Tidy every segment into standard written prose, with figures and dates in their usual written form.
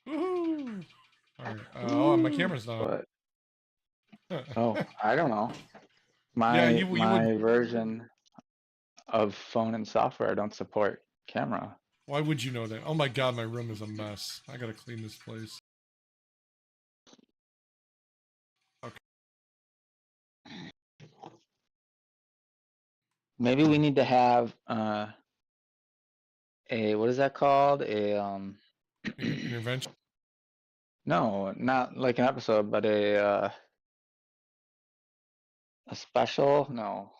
Woohoo! All right. Oh, my camera's not What? on. Oh, I don't know. Yeah, My you would. my version of phone and software don't support camera. Why would you know that? Oh my god, my room is a mess. I gotta clean this place. Okay. Maybe we need to have a what is that called? Intervention. No, not like an episode, but a special. No,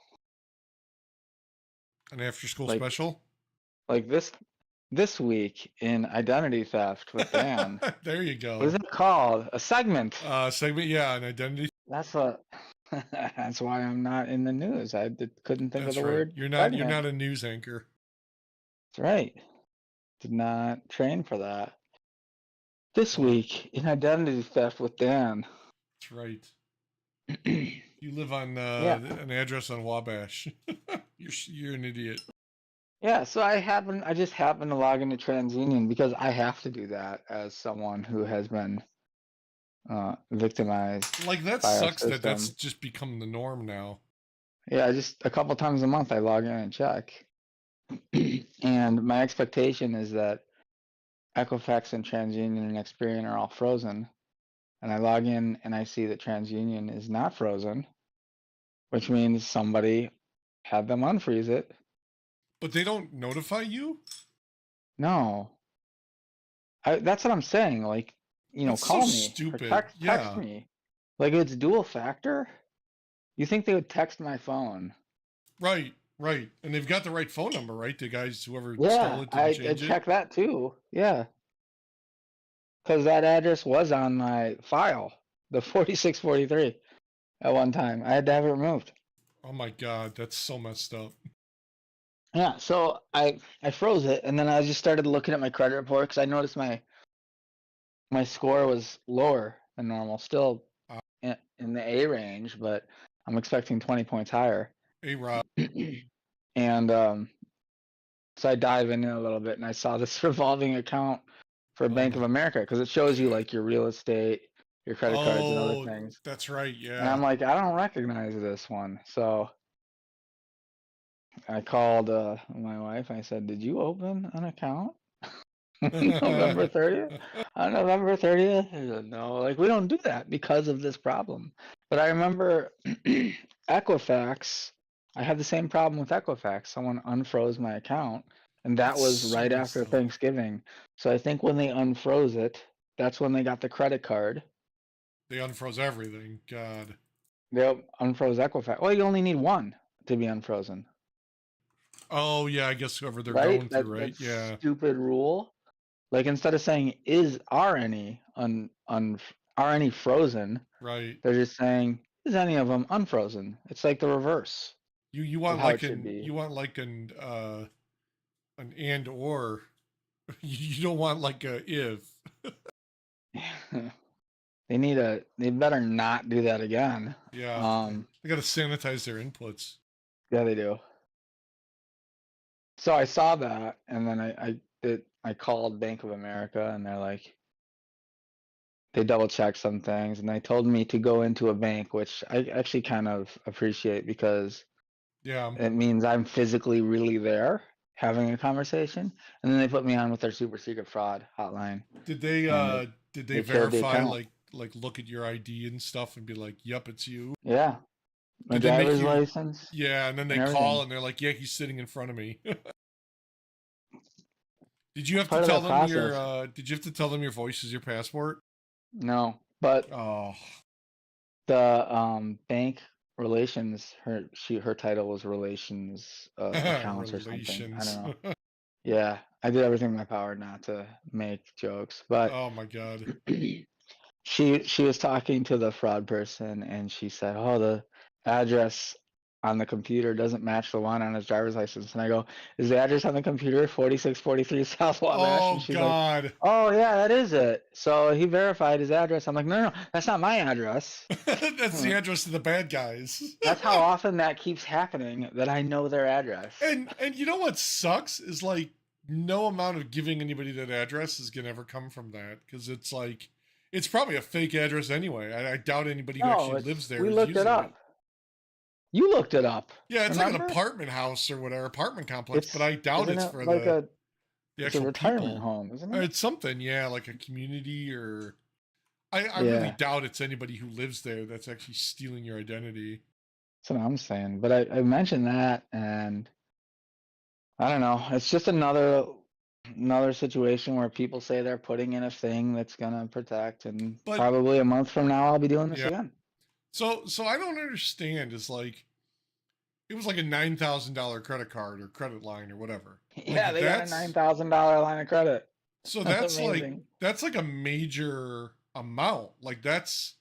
An after-school like special. like this week in identity theft with Dan. There you What is go. it called? A segment. Segment. Yeah, an identity. That's what. That's why I'm not in the news. Couldn't think of That's the right. word You're not. You're segment. not a news anchor. That's right. Did not train for that. This Well, week in identity theft with Dan. that's right. You live on Yeah. an address on Wabash. You're an idiot. Yeah, so I just happen to log into TransUnion because I have to do that as someone who has been victimized Like that by our sucks that that's system. just become the norm now. Yeah, just a couple times a month I log in and check. And my expectation is that Equifax and TransUnion and Experian are all frozen. And I log in and I see that TransUnion is not frozen, which means somebody had them unfreeze it. But they don't notify you? No. That's what I'm saying. Like, That's call so me or stupid. text Yeah. me. Like it's dual factor. You think they would text my phone? Right, right. And they've got the right phone number, right? The guys, whoever stole Yeah, it, didn't I change it. checked that too. Yeah, because that address was on my file, the 4643 at one time. I had to have it removed. Oh my God, that's so messed up. Yeah, so I froze it, and then I just started looking at my credit report because I noticed my score was lower than normal, still Uh, in the A range, but I'm expecting 20 points higher. A-Rod. And so I dive in a little bit, and I saw this revolving account for Oh Bank my. of America because it shows you like your real estate, your credit cards, and other Oh, things. that's right. And Yeah. I'm like, I don't recognize this one. So I called my wife. I said, "Did you open an account November 30th?" On November 30th? She said, "No, like we don't do that because of this problem." But I remember Equifax. I had the same problem with Equifax. Someone unfroze my account, and that That's was so right messed after up. Thanksgiving. So I think when they unfroze it, that's when they got the credit card. They unfroze everything. God. They unfroze Equifax. Well, you only need one to be unfrozen, Oh yeah, I guess whoever they're right? going through, That right? that Yeah. stupid rule. Like instead of saying are any are any frozen, Right. they're just saying is any of them unfrozen. It's like the reverse You of want how like it should be. an and or. You don't want like a if. They better not do that again. Yeah. They got to sanitize their inputs. Yeah, they do. So I saw that, and then I called Bank of America, and they're like, they double checked some things, and they told me to go into a bank, which I actually kind of appreciate because Yeah. it means I'm physically really there having a conversation. And then they put me on with their super secret fraud hotline, Did they and did they they killed the verify account. like look at your ID and stuff and be like, "Yep, it's you." Yeah, my Did they make driver's you license Yeah, and then they and call everything. and they're like, "Yeah, he's sitting in front of me." Did you It's have to part of tell that them your process. did you have to tell them your voice is your passport? No, but Oh, the bank relations, her title was relations accounts or something. I don't relations. know. Yeah, I did everything in my power not to make jokes, but Oh my God. she was talking to the fraud person, and she said, "Oh, the address on the computer doesn't match the one on his driver's license." And I go, "Is the address on the computer 4643 South Wabash?" And Oh she's like, God. "Oh yeah, that is it." So he verified his address. I'm like, "No, no, no, that's not my address." That's the address to the bad guys. That's how often that keeps happening that I know their address. And you know what sucks is like no amount of giving anybody that address is gonna ever come from that because it's like it's probably a fake address anyway. I doubt anybody who No, actually it's lives there we is looked it using it. up. You looked it up. Yeah, it's like an Remember? apartment house or whatever, apartment complex, but It's I doubt isn't it's it for like the it's a actual retirement people. home, isn't it? It's something, yeah, like a community or I really Yeah, doubt it's anybody who lives there that's actually stealing your identity. that's what I'm saying. But I mentioned that, and I don't know. It's just another situation where people say they're putting in a thing that's gonna protect, and But probably a month from now I'll be doing this yeah. again. So I don't understand is like it was like a $9,000 credit card or credit line or whatever. Yeah, Like they got a nine that's thousand dollar line of credit. so That's that's amazing. that's like a major amount. Like that's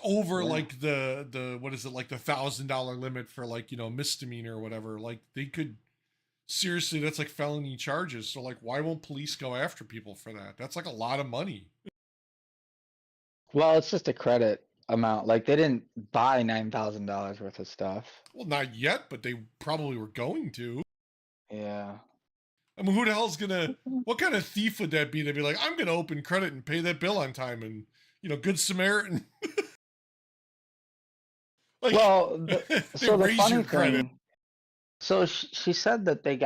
over Yeah. like the what is it like the $1,000 limit for like misdemeanor or whatever. Like they could seriously that's like felony charges. So like why won't police go after people for that? That's like a lot of money. Well, it's just a credit amount. Like they didn't buy $9,000 worth of stuff. Well, not yet, but they probably were going to. Yeah. I mean, who the hell's gonna? What kind of thief would that be? They'd be like, I'm gonna open credit and pay that bill on time, and Good Samaritan. Like, Well, they so the raise funny your credit. thing, so she said that they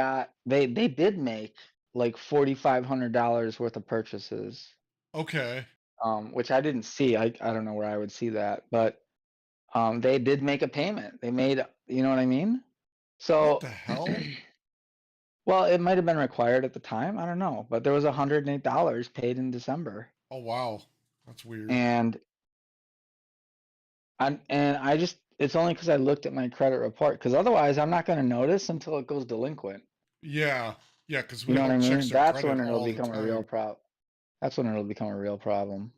did make like $4,500 worth of purchases, Okay. which I didn't see. I don't know where I would see that, but they did make a payment. They made, you know what I mean? What So, the hell? well, it might have been required at the time. I don't know, but there was $108 paid in December, Oh wow, that's weird. and I just it's only because I looked at my credit report. Because otherwise, I'm not going to notice until it goes delinquent. Yeah, yeah, because You we know what I all checks mean? their That's credit when it'll all the become a real time. problem. That's when it'll become a real problem.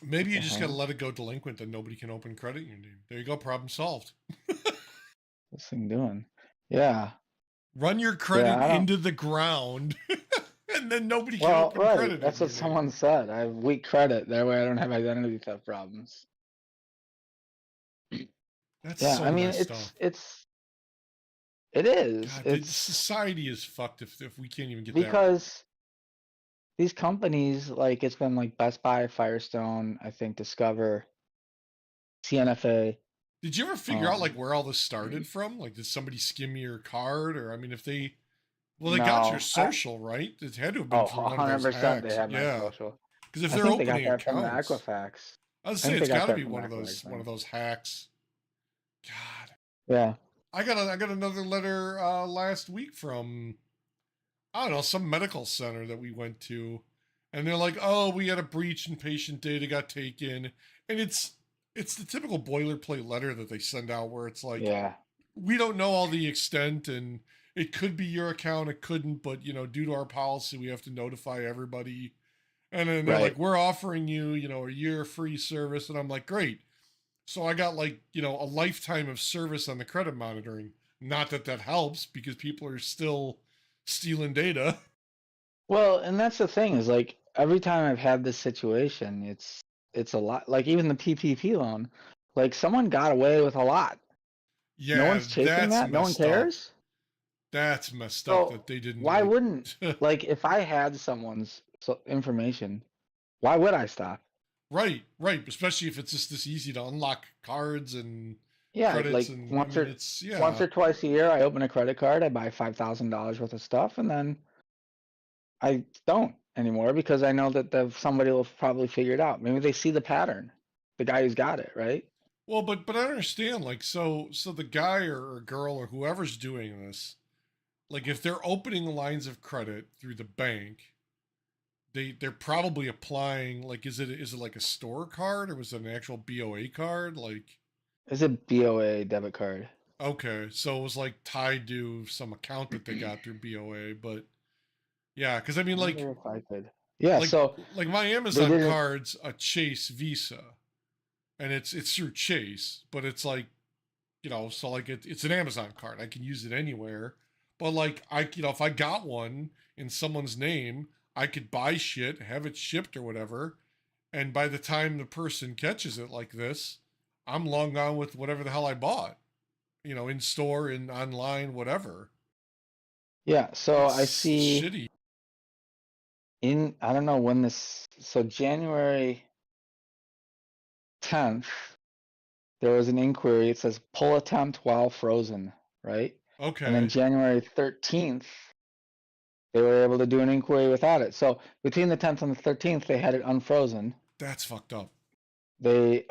Maybe you just got to Uh-huh. let it go delinquent, and nobody can open credit union. There you go, problem solved. What's thing doing? Yeah. Run your Yeah. credit I don't. into the ground, and then nobody can Well, open right. credit That's in what your name. someone said. I have weak credit. That way I don't have identity theft problems. That's Yeah. so I mean, messed up. it is. God, the It's society is fucked if we can't even get that right. because these companies, like, it's been like Best Buy, Firestone, I think Discover, CNFA. Did you ever figure out like Um, where all this started from? Like, did somebody skim your card, or I mean, if they, well, they got your no, social, right? It had to have been oh, through one of those 100% they hacks. have my Yeah, social. because if I they're think they got opening that from the accounts, Equifax. I would I say think they it's got got to that be from the one of Equifax thing. those hacks. God, Yeah. I got another letter last week from, I don't know, some medical center that we went to, and they're like, "Oh, we had a breach and patient data got taken," and it's the typical boilerplate letter that they send out where it's like, Yeah. we don't know all the extent, and it could be your account, it couldn't, but due to our policy, we have to notify everybody. And then they're like, Right. we're offering you, a year free service, and I'm like, great. So I got like, a lifetime of service on the credit monitoring. Not that that helps because people are still stealing data. Well, and that's the thing is like every time I've had this situation, it's a lot. Like even the PPP loan, like someone got away with a lot. No Yeah, one's chasing that's that. No one messed up. cares. That's messed up So that they didn't why like. wouldn't like if I had someone's information, why would I stop? Right, right. Especially if it's just this easy to unlock cards and Yeah, credits, like and I mean, it's once yeah. or twice a year, I open a credit card, I buy $5,000 worth of stuff, and then I don't anymore because I know that somebody will probably figure it out. Maybe they see the pattern, the guy who's got it, right? Well, but I understand, like, so the guy or girl or whoever's doing this, like, if they're opening lines of credit through the bank, they're probably applying, like, is it like a store card, or was it an actual BOA card? Like, It's a BOA debit card. okay, so it was like tied to some account that they got through BOA, but yeah, because I I mean, wonder if I could. Yeah, like so like my they Amazon did it. card's a Chase Visa, and it's through Chase, but it's like, so like it's an Amazon card. I can use it anywhere. But like if I got one in someone's name, I could buy shit, have it shipped or whatever, and by the time the person catches it like this, I'm long gone with whatever the hell I bought. In store, in online, whatever. Yeah, so I It's see shitty. I don't know when this, so January 10th, there was an inquiry. It says pull attempt while frozen, right? And then Okay, January 13th, they were able to do an inquiry without it. So between the 10th and the 13th, they had it unfrozen. that's fucked up. They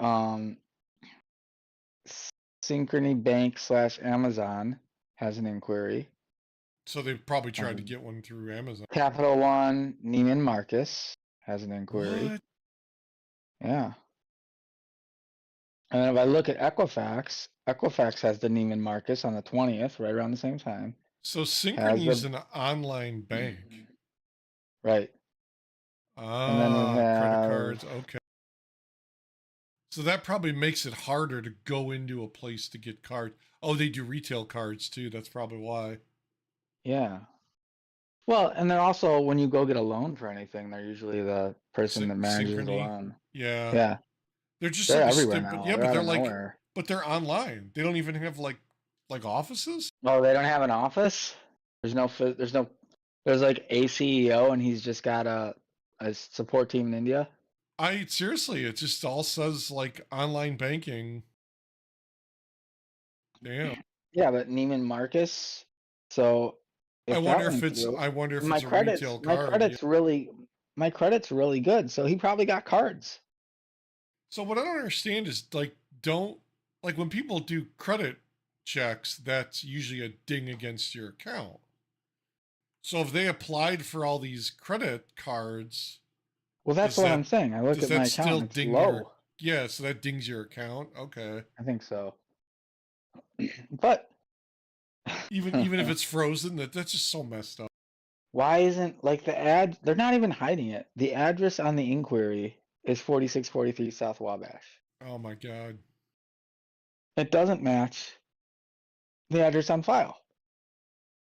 Synchrony Bank / Amazon has an inquiry. So they probably tried to Um, get one through Amazon. Capital One Neiman Marcus has an inquiry. What? Yeah. And if I look at Equifax, Equifax has the Neiman Marcus on the 20th, right around the same time. So Has Synchrony's the an online bank. right. And then we Credit have cards. Okay. So that probably makes it harder to go into a place to get cards. Oh, they do retail cards too. That's probably why. yeah. Well, and then also when you go get a loan for anything, they're usually the person that manages the Synchrony. loan. Yeah. Yeah. They're just They're like a everywhere stupid. now. Yeah, They're but out they're of like, nowhere. but they're online. They don't even have like offices. Oh, they don't have an office? There's like a CEO and he's just got a support team in India. I seriously, it just all says like online banking. Damn. Yeah, but Neiman Marcus. So if that went through, I wonder if my it's a credits, retail card. Yeah. my credit's really good. So he probably got cards. So what I don't understand is like, don't, like, when people do credit checks, that's usually a ding against your account. So if they applied for all these credit cards, Well, that's does what that I'm saying. I look does at my that account still and it's ding your, low. yeah, so that dings your account. Okay. I think so. But Even if it's frozen, that's just so messed up. why isn't like the ad? They're not even hiding it. The address on the inquiry is 4643 South Wabash. Oh my god. It doesn't match the address on file.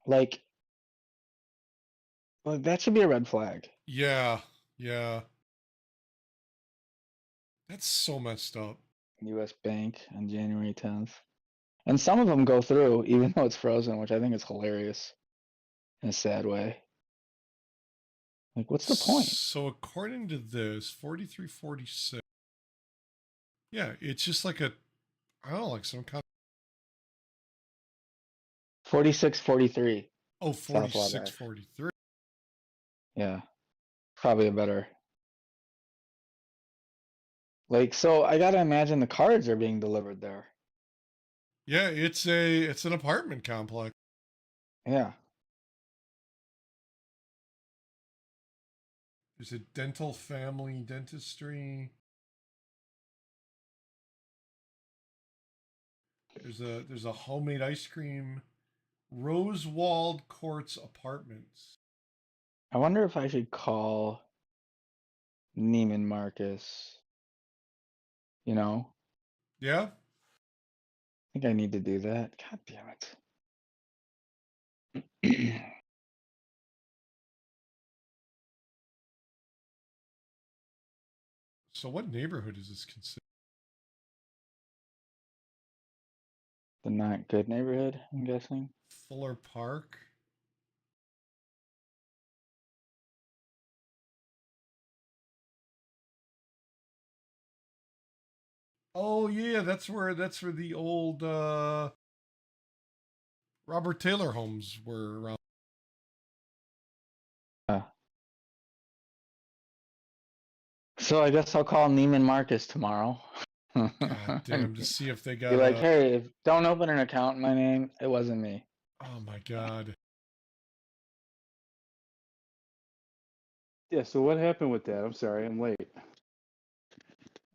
Like, that should be a red flag. Yeah. Yeah. That's so messed up. U.S. Bank on January 10th. And some of them go through, even though it's frozen, which I think is hilarious in a sad way. Like, what's the point? So according to this, 4346. Yeah, it's just like a, I don't know, like some kind 4643 of, oh, South Wabash. 4643. Yeah, probably a better. Like, so I gotta imagine the cards are being delivered there. Yeah, it's an apartment complex. Yeah. There's a dental family dentistry. There's a homemade ice cream. Rosewald Courts Apartments. I wonder if I should call Neiman Marcus. You know, Yeah. I think I need to do that. God damn it. So what neighborhood is this considered? The not good neighborhood, I'm guessing. Fuller Park. Oh yeah, that's where the old Robert Taylor homes were around. So I guess I'll call Neiman Marcus tomorrow. God damn, to see if they got Be like, hey, don't open an account in my name. It wasn't me. oh my god. Yeah, so what happened with that? I'm sorry, I'm late.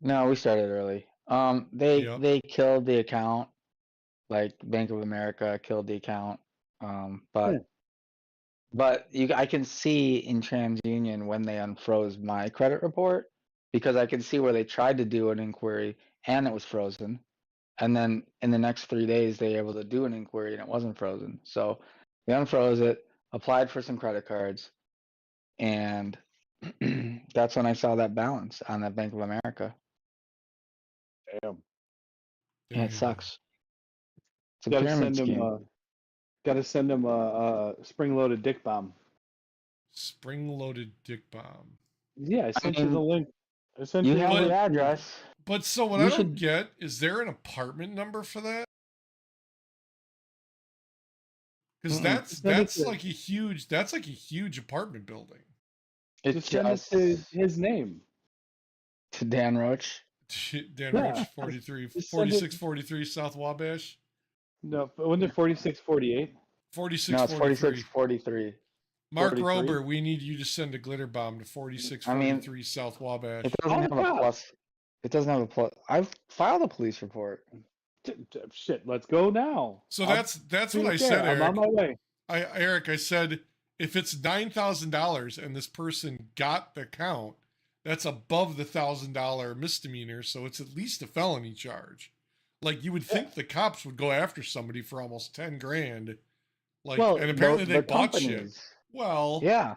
No, we started early. They Yep. they killed the account. Like Bank of America killed the account. But Yeah. I can see in TransUnion when they unfroze my credit report because I can see where they tried to do an inquiry and it was frozen. And then in the next 3 days they were able to do an inquiry and it wasn't frozen. So they unfroze it, applied for some credit cards, and that's when I saw that balance on that Bank of America. Damn. And it Damn. sucks. It's a Gotta pyramid send him scheme. gotta send him a spring-loaded dick bomb. Spring-loaded dick bomb. Yeah, I sent you the mean, link. I sent You you the have But- the link. address. But so what You I don't should- get is there an apartment number for that? Because Mm-mm. that's like a huge apartment building. Just send it to his name. to Dan Roach. Dan Yeah, Roach 43 just send it- 4643 South Wabash. No, but wasn't it 4648? No, it's 4643. 4643. Mark 43? Rober, we need you to send a glitter bomb to 4643 South Wabash. It doesn't have yeah. a plus. It doesn't have a plus. I've filed a police report. Shit, let's go now. So I'll that's be what I there. said, I'm on Eric. my way. Eric, I said if it's $9,000 and this person got the count, that's above the $1,000 misdemeanor, so it's at least a felony charge. Like you would think the cops would go after somebody for almost 10 grand. Like, Well, and apparently the they bought shit. companies. Well, Yeah.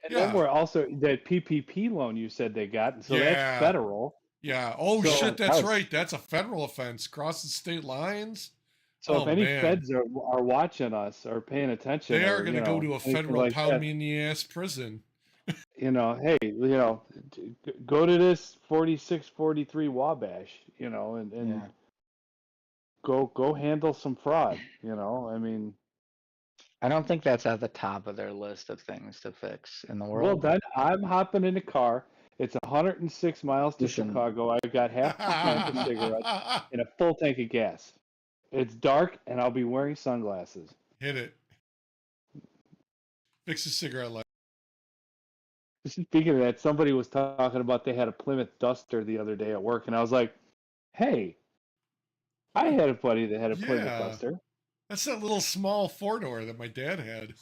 And Yeah. then we're also that PPP loan you said they got, so Yeah. that's federal. yeah. Oh So- shit, that's Ouch. right. That's a federal offense. Crossing state lines. So Oh, if any man. feds are watching us or paying attention, They are or, going to you go know, to a anything federal like pound that, me in the ass prison. hey, go to this 4643 Wabash, and Yeah. go handle some fraud. I mean, I don't think that's at the top of their list of things to fix in the well, world. then I'm hopping in a car. It's 106 miles to Listen. Chicago. I've got half a pint of cigarettes and a full tank of gas. It's dark, and I'll be wearing sunglasses. Hit it. Fix the cigarette light. Speaking of that, somebody was talking about they had a Plymouth Duster the other day at work, and I was like, "Hey, I had a buddy that had a Plymouth Yeah. Duster. That's that little small four-door that my dad had.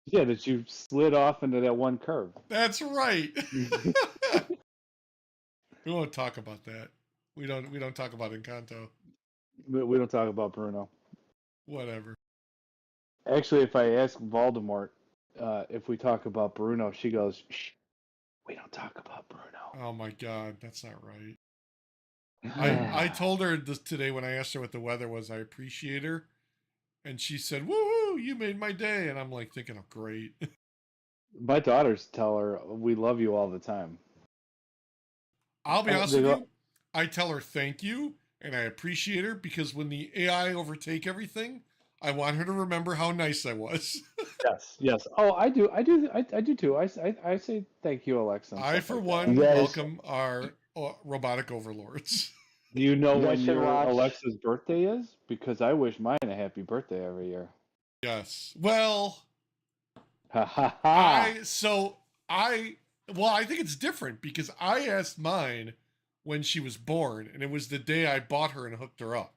Yeah, that you slid off into that one curve." That's right. We won't talk about that. We don't talk about Encanto. We don't talk about Bruno. Whatever. Actually, if I ask Voldemort if we talk about Bruno, she goes, "Shh, we don't talk about Bruno." Oh my god, that's not right. I told her this today when I asked her what the weather was. I appreciate her, and she said, "Woohoo! You made my day." And I'm like thinking, "Oh, great." My daughters tell her we love you all the time. I'll be honest They with go, you. I tell her thank you and I appreciate her because when the AI overtake everything, I want her to remember how nice I was. yes, yes. Oh, I do, I do too. I say thank you, Alexa, and I, stuff for like that. You one, guys, welcome our robotic overlords. Do you know you guys when should your watch. Alexa's birthday is? Because I wish mine a happy birthday every year. Yes. Well, Ha ha ha! I so I well, I think it's different because I asked mine when she was born, and it was the day I bought her and hooked her up.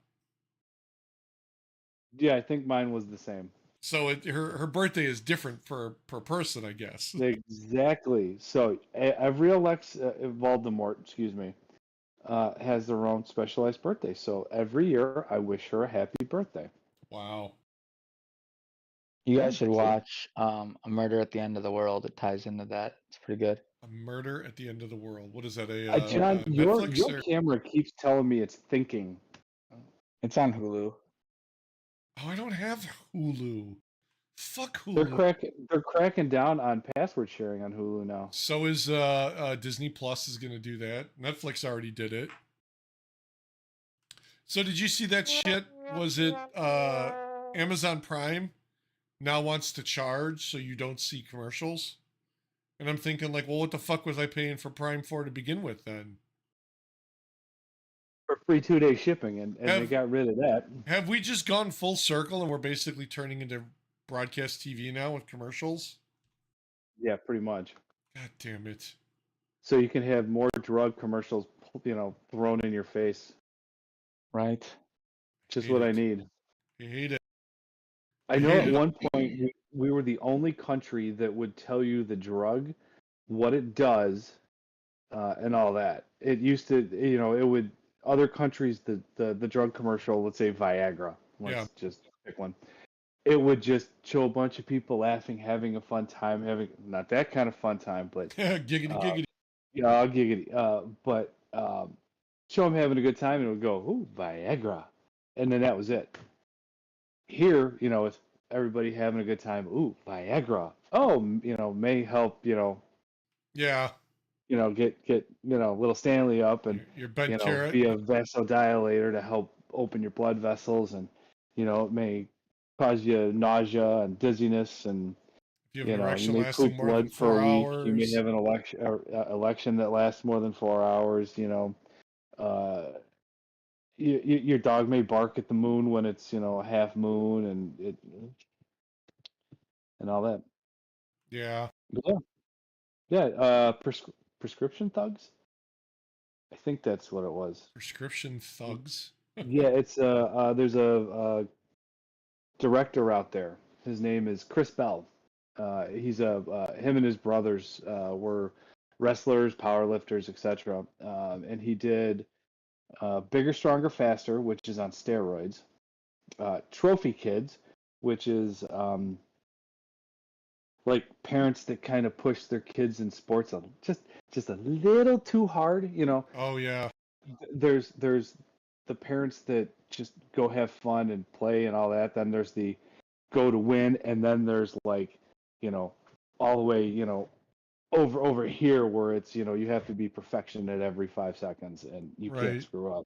Yeah, I think mine was the same. So her birthday is different per person, I guess. Exactly. So every Alexa, Voldemort, excuse me, has their own specialized birthday. So every year I wish her a happy birthday. Wow. You Yeah, guys should see? watch A Murder at the End of the World. It ties into that. It's pretty good. A murder at the end of the world. What is that? John, Netflix your or? camera keeps telling me it's thinking. It's on Hulu. Oh, I don't have Hulu. Fuck They're Hulu. cracking down on password sharing on Hulu now. So is Disney Plus is going to do that. Netflix already did it. So did you see that shit? Was it Amazon Prime now wants to charge so you don't see commercials? And I'm thinking like, well, what the fuck was I paying for Prime for to begin with then? For free 2-day shipping, and they got rid of that. Have we just gone full circle and we're basically turning into broadcast TV now with commercials? Yeah, pretty much. God damn it. So you can have more drug commercials, thrown in your face. Right. Just Hate what it. I need. I hate it. I know hate at it. one point we were the only country that would tell you the drug, what it does, and all that. It used to, it would other countries the drug commercial, let's say Viagra. Yeah. Let's just pick one. It would just show a bunch of people laughing, having a fun time, having not that kind of fun time, but Giggity giggity. yeah, giggity. But show them having a good time, and it would go, ooh, Viagra, and then that was it. Here, it's everybody having a good time. Ooh, Viagra. Oh, may help, Yeah. get little Stanley up and Your bent carrot. be a vasodilator to help open your blood vessels, and it may cause you nausea and dizziness, and If you have an you erection may lasting poop more than blood for a 4 week. You may hours. have an election that lasts more than 4 hours. Uh, your dog may bark at the moon when it's a half moon, and all that. Yeah. But yeah. Prescription thugs. I think that's what it was. Prescription thugs. Yeah, it's there's a director out there. His name is Chris Bell. He's him and his brothers were wrestlers, powerlifters, etc. And he did Bigger, Stronger, Faster, which is on steroids. Trophy Kids, which is like parents that kind of push their kids in sports just a little too hard. Oh yeah. There's the parents that just go have fun and play and all that. Then there's the go to win, and then there's like all the way over here where it's you have to be perfection at every 5 seconds and you can't Right. screw up.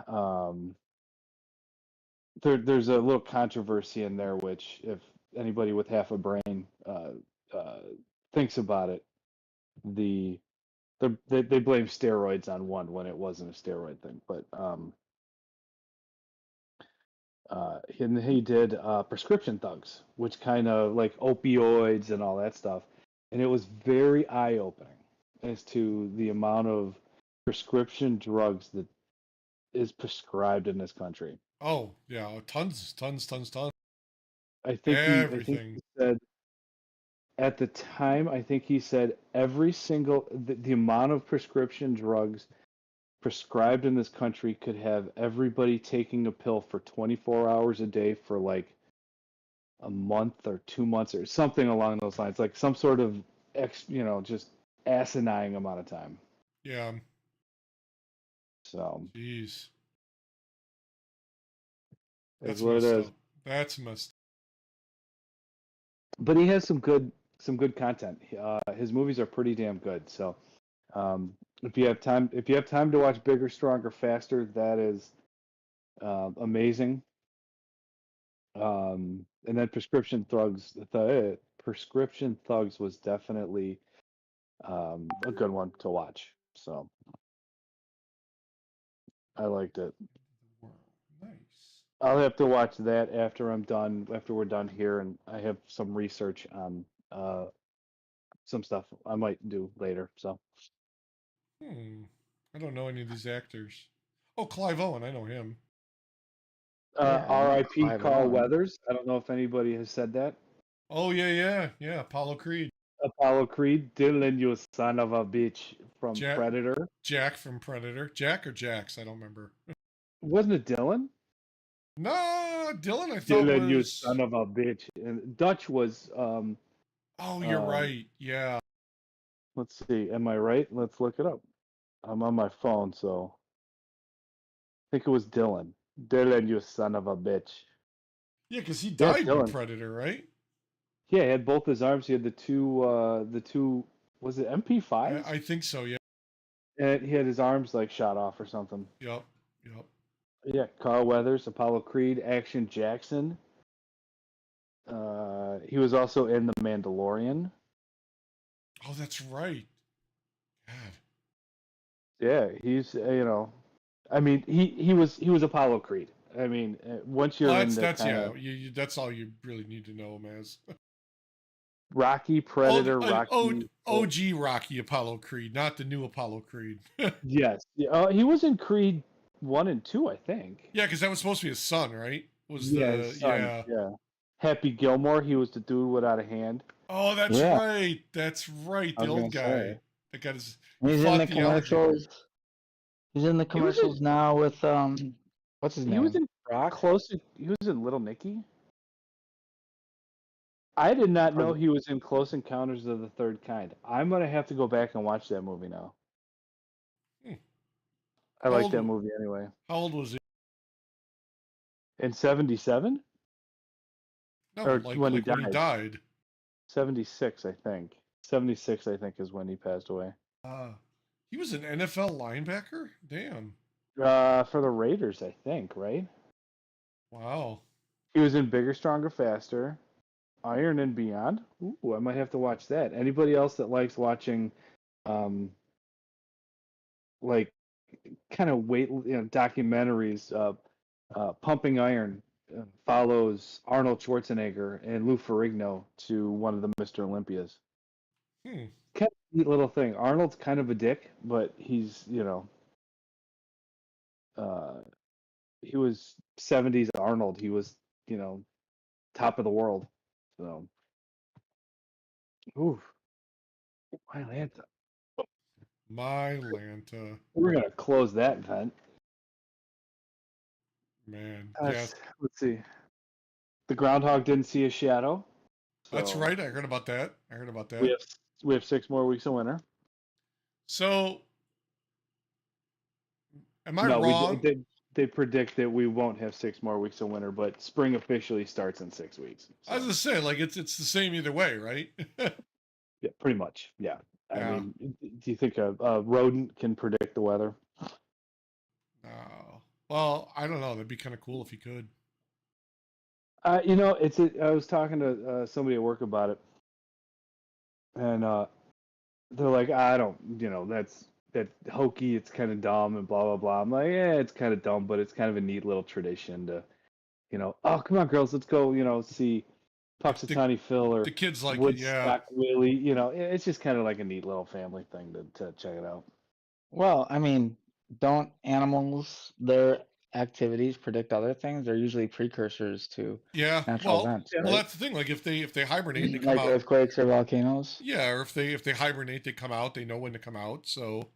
Um, there's a little controversy in there, which if anybody with half a brain uh, thinks about it, they blame steroids on one when it wasn't a steroid thing. But and he did Prescription Thugs, which kind of like opioids and all that stuff. and it was very eye-opening as to the amount of prescription drugs that is prescribed in this country. Oh yeah, tons. I think Everything. he said at the time, I think he said every single the amount of prescription drugs prescribed in this country could have everybody taking a pill for 24 hours a day for like a month or 2 months or something along those lines, like some sort of just asinine amount of time. Yeah. So Jeez. that's That's what it messed is. up. That's messed up. But he has some good content. His movies are pretty damn good. So if you have time to watch Bigger, Stronger, Faster, that is amazing. And then Prescription Thugs was definitely a good one to watch. So I liked it. Nice. I'll have to watch that after we're done here, and I have some research on some stuff I might do later. So I don't know any of these actors. Oh, Clive Owen, I know him. Yeah, I know R.I.P. Clive Carl Owen. Weathers. I don't know if anybody has said that. Oh yeah. Apollo Creed. Apollo Creed, Dylan, you son of a bitch from Predator. Jack from Predator. Jack or Jax? I don't remember. Wasn't it Dylan? No, Dylan. I thought Dylan, you was. son of a bitch. And Dutch was. Oh, you're right. Yeah. Let's see. Am I right? Let's look it up. I'm on my phone, so I think it was Dylan. Dylan, you son of a bitch. Yeah, because he died in Dylan. Predator, right? Yeah, he had both his arms. He had the two. Was it MP5s? I think so. Yeah. And he had his arms like shot off or something. Yep. Yeah, Carl Weathers, Apollo Creed, Action Jackson. He was also in The Mandalorian. Oh, that's right. God. Yeah, he's I mean he was Apollo Creed. I mean, once you're in the that's all you really need to know him as. Rocky, Predator, Rocky. OG Rocky Apollo Creed, not the new Apollo Creed. Yes, he was in Creed 1 and 2, I think. Yeah, because that was supposed to be his son, right? His son, yeah. Happy Gilmore, he was the dude without a hand. Oh, that's right. That's right. The old guy that got his. He's in the commercials. He's in the commercials now with what's his name? He was in He was in Little Nicky. I did not know he was in Close Encounters of the Third Kind. I'm gonna have to go back and watch that movie now. I like that movie anyway. How old was he? In 77? No, or like when he died. 76, I think. 76, I think, is when he passed away. He was an NFL linebacker? Damn. For the Raiders, I think, right? Wow. He was in Bigger, Stronger, Faster, Iron and Beyond. Ooh, I might have to watch that. Anybody else that likes watching, like, kind of documentaries? Pumping Iron follows Arnold Schwarzenegger and Lou Ferrigno to one of the Mr. Olympias. Kind of a neat little thing. Arnold's kind of a dick, but he's, he was 70s Arnold. He was, top of the world. So, ooh, Mylanta. We're gonna close that event. Man, yes. Let's see. The groundhog didn't see a shadow. So that's right. I heard about that. We have 6 more weeks of winter. So, am I wrong? They predict that we won't have 6 more weeks of winter, but spring officially starts in 6 weeks. So. I was gonna say, like, it's the same either way, right? Yeah, pretty much. Yeah. I mean, do you think a rodent can predict the weather? No. Well, I don't know. That'd be kind of cool if you could. I was talking to somebody at work about it, and they're like, I don't, that's hokey. It's kind of dumb and blah blah blah. I'm like, yeah, it's kind of dumb, but it's kind of a neat little tradition to, oh, come on, girls, let's go, see Puxatawny Phil or The kids like it, yeah. Woodstock Willie. You know, it's just kind of like a neat little family thing to check it out. Well, I mean, don't animals, their activities predict other things? They're usually precursors to Yeah. natural Well, events, well, right? that's the thing. Like if they hibernate, they come Like out. earthquakes or volcanoes. Yeah, or if they hibernate, they come out. They know when to come out. So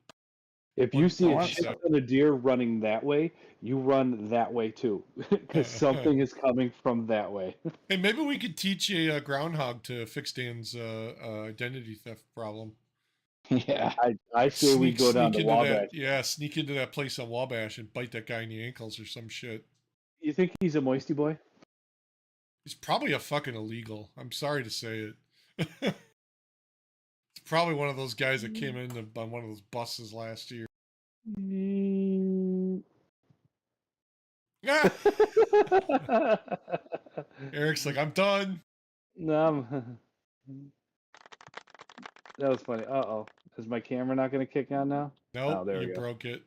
If you Well, see a well, shit that's- ton of deer running that way, you run that way too, because something is coming from that way. hey, maybe we could teach a, groundhog to fix Dan's identity theft problem. Yeah. I say we go down to into Wabash. that. Yeah, sneak into that place on Wabash and bite that guy in the ankles or some shit. You think he's a moisty boy? He's probably a fucking illegal. I'm sorry to say it. It's probably one of those guys that came in on one of those buses last year. Yeah. Eric's like, I'm done. No, that was funny. Uh-oh. Is my camera not going to kick on now? Nope, Oh, there we you go. broke it.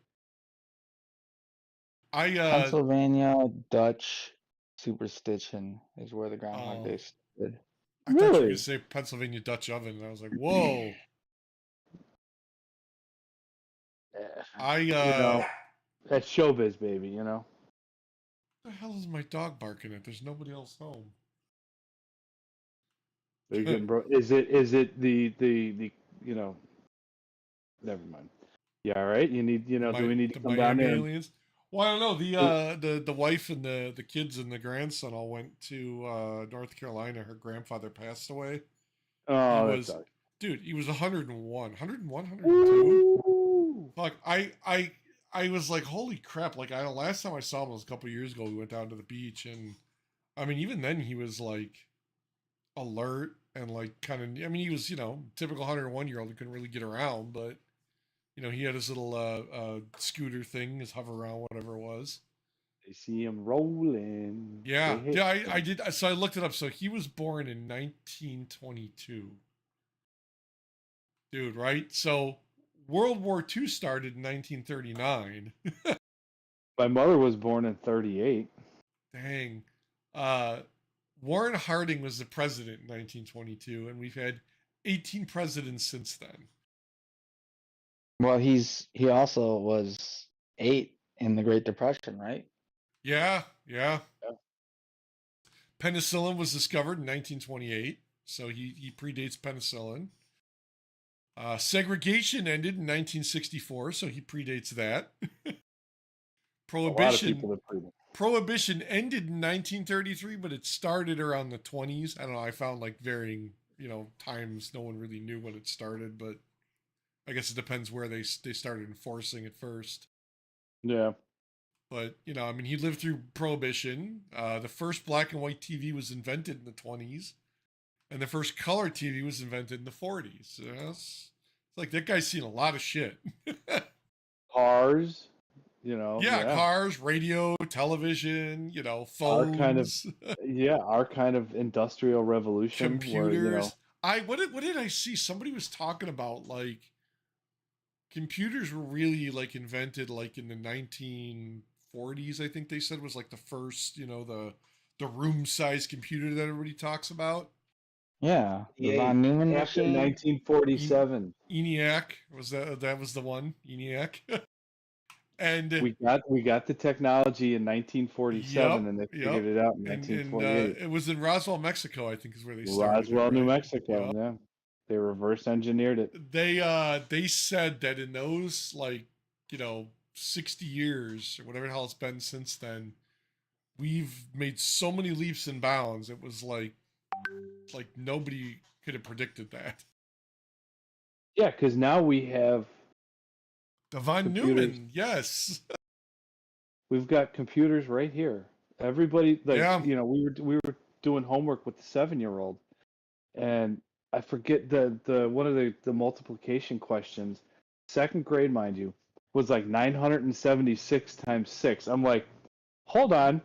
I Pennsylvania Dutch superstition is where the Groundhog Oh. Day stood. I thought you were Really? gonna say Pennsylvania Dutch oven, and I was like, whoa. I You know, that's showbiz, baby, you know? what the hell is my dog barking at? There's nobody else home. Are you getting is it the you know, never mind. Yeah, all right. You need, do we need to the come down Miami there? aliens? Well, I don't know. The wife and the kids and the grandson all went to North Carolina. Her grandfather passed away. Oh, He that was sucks. dude, he was 101. 101, 102. Ooh. Fuck, I was like, holy crap! Like, I last time I saw him was a couple years ago. We went down to the beach, and I mean, even then he was like alert and like kind of. I mean, he was typical 101-year-old who couldn't really get around, but he had his little scooter thing, his hover around, whatever it was. They see him rolling. Yeah, They hit yeah, him. I did. So I looked it up. So he was born in 1922. Dude, right? So World War II started in 1939. My mother was born in 38. Dang. Warren Harding was the president in 1922, and we've had 18 presidents since then. Well, he also was 8 in the Great Depression, right? Yeah. Yeah. Penicillin was discovered in 1928, so he predates penicillin. Segregation ended in 1964, so he predates that. Prohibition ended in 1933, but it started around the 20s. I don't know. I found like varying, times. No one really knew when it started, but I guess it depends where they started enforcing it first. Yeah. But I mean, he lived through Prohibition. The first black and white TV was invented in the 20s, and the first color TV was invented in the 40s. It's like that guy's seen a lot of shit. Cars, Yeah, cars, radio, television, phones, our kind of industrial revolution. computers. What did I see? Somebody was talking about like computers were really like invented like in the 1940s. I think they said was like the first, the room size computer that everybody talks about. Yeah, the von Neumann after machine. 1947. ENIAC was that was the one. ENIAC. And we got the technology in 1947, and they figured it out in 1948. It was in Roswell, Mexico, I think, is where they started. Roswell, New Mexico. Yeah, they reverse engineered it. They said that in those 60 years or whatever the hell it's been since then, we've made so many leaps and bounds. It was like nobody could have predicted that. Yeah, because now we have the von Neumann. Yes, we've got computers right here. Everybody, we were doing homework with the 7-year-old, and I forget the one of the multiplication questions. 2nd grade, mind you, was like 976 times 6. I'm like, hold on.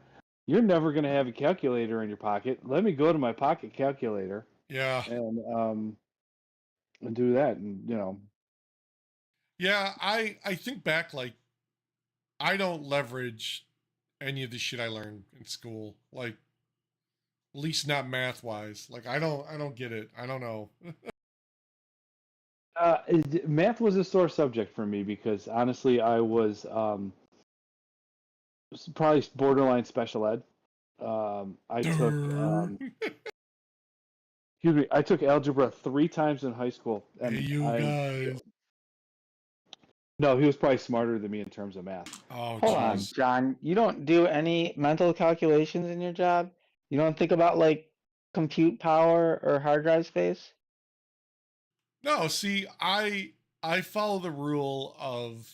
You're never going to have a calculator in your pocket. Let me go to my pocket calculator. Yeah. And do that. And, Yeah, I think back, like, I don't leverage any of the shit I learned in school. Like At least not math wise. Like I don't get it. I don't know. Math was a sore subject for me because honestly, I was probably borderline special ed. I took excuse me, I took algebra 3 times in high school, Hey, and you guys. no, he was probably smarter than me in terms of math. Oh, Hold on, jeez. John. You don't do any mental calculations in your job? You don't think about like compute power or hard drive space? No, see, I follow the rule of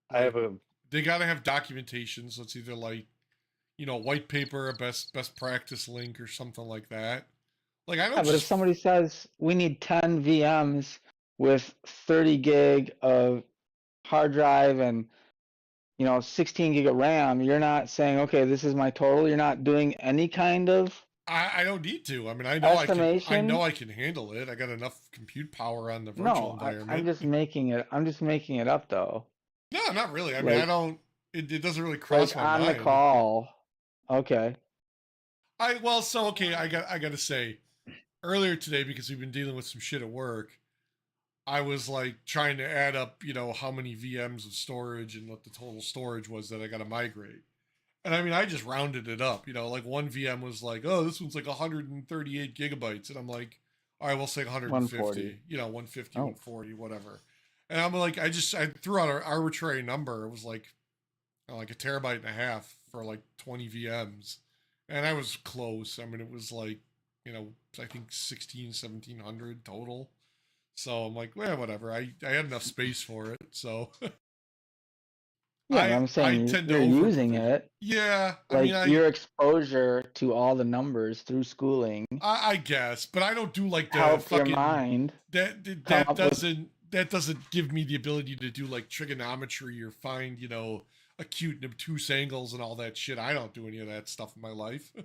I like have a they got to have documentation. So it's either like white paper, a best practice link, or something like that. Like I Yeah, don't but if just somebody says we need 10 VMs with 30 gig of hard drive and 16 gig of RAM, you're not saying, okay, this is my total. You're not doing any kind of I don't need to. I mean, I know estimation. I can handle it. I got enough compute power on the virtual No, I'm environment. just making it. I'm just making it up though. No, not really. I mean, I Like, don't. It doesn't really cross like my on the mind. call. Okay. Okay. I got to say, earlier today because we've been dealing with some shit at work. I was like trying to add up, how many VMs of storage and what the total storage was that I got to migrate. And I mean, I just rounded it up. Like one VM was like, oh, this one's like 138 gigabytes. And I'm like, all right, we'll say 140. 150, 150, Oh. 140, whatever. And I'm like, I threw out an arbitrary number. It was like a terabyte and a half for like 20 VMs. And I was close. I mean, it was like, I think 1700 total. So I'm like, well, whatever. I had enough space for it. So Yeah, but I I'm saying tend to you're using overprovision. it. Yeah, I Like mean, your exposure to all the numbers through schooling I guess, but I don't do like the help your fucking mind come that up with. doesn't give me the ability to do like trigonometry or find acute and obtuse angles and all that shit. I don't do any of that stuff in my life. I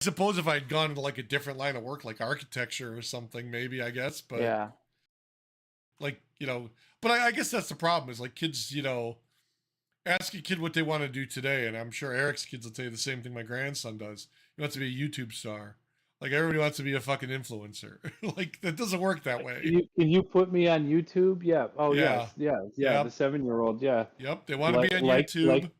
suppose if I'd gone into like a different line of work, like architecture or something, maybe I guess, but Yeah. like but I guess that's the problem is like kids, ask a kid what they want to do today, and I'm sure Eric's kids will tell you the same thing my grandson does. He wants to be a YouTube star. Like everybody wants to be a fucking influencer. Like that doesn't work that way. Can you put me on YouTube? Yeah. Oh Yeah. yes, yeah. The Yep. 7-year-old, yeah. Yep. They want to be on YouTube.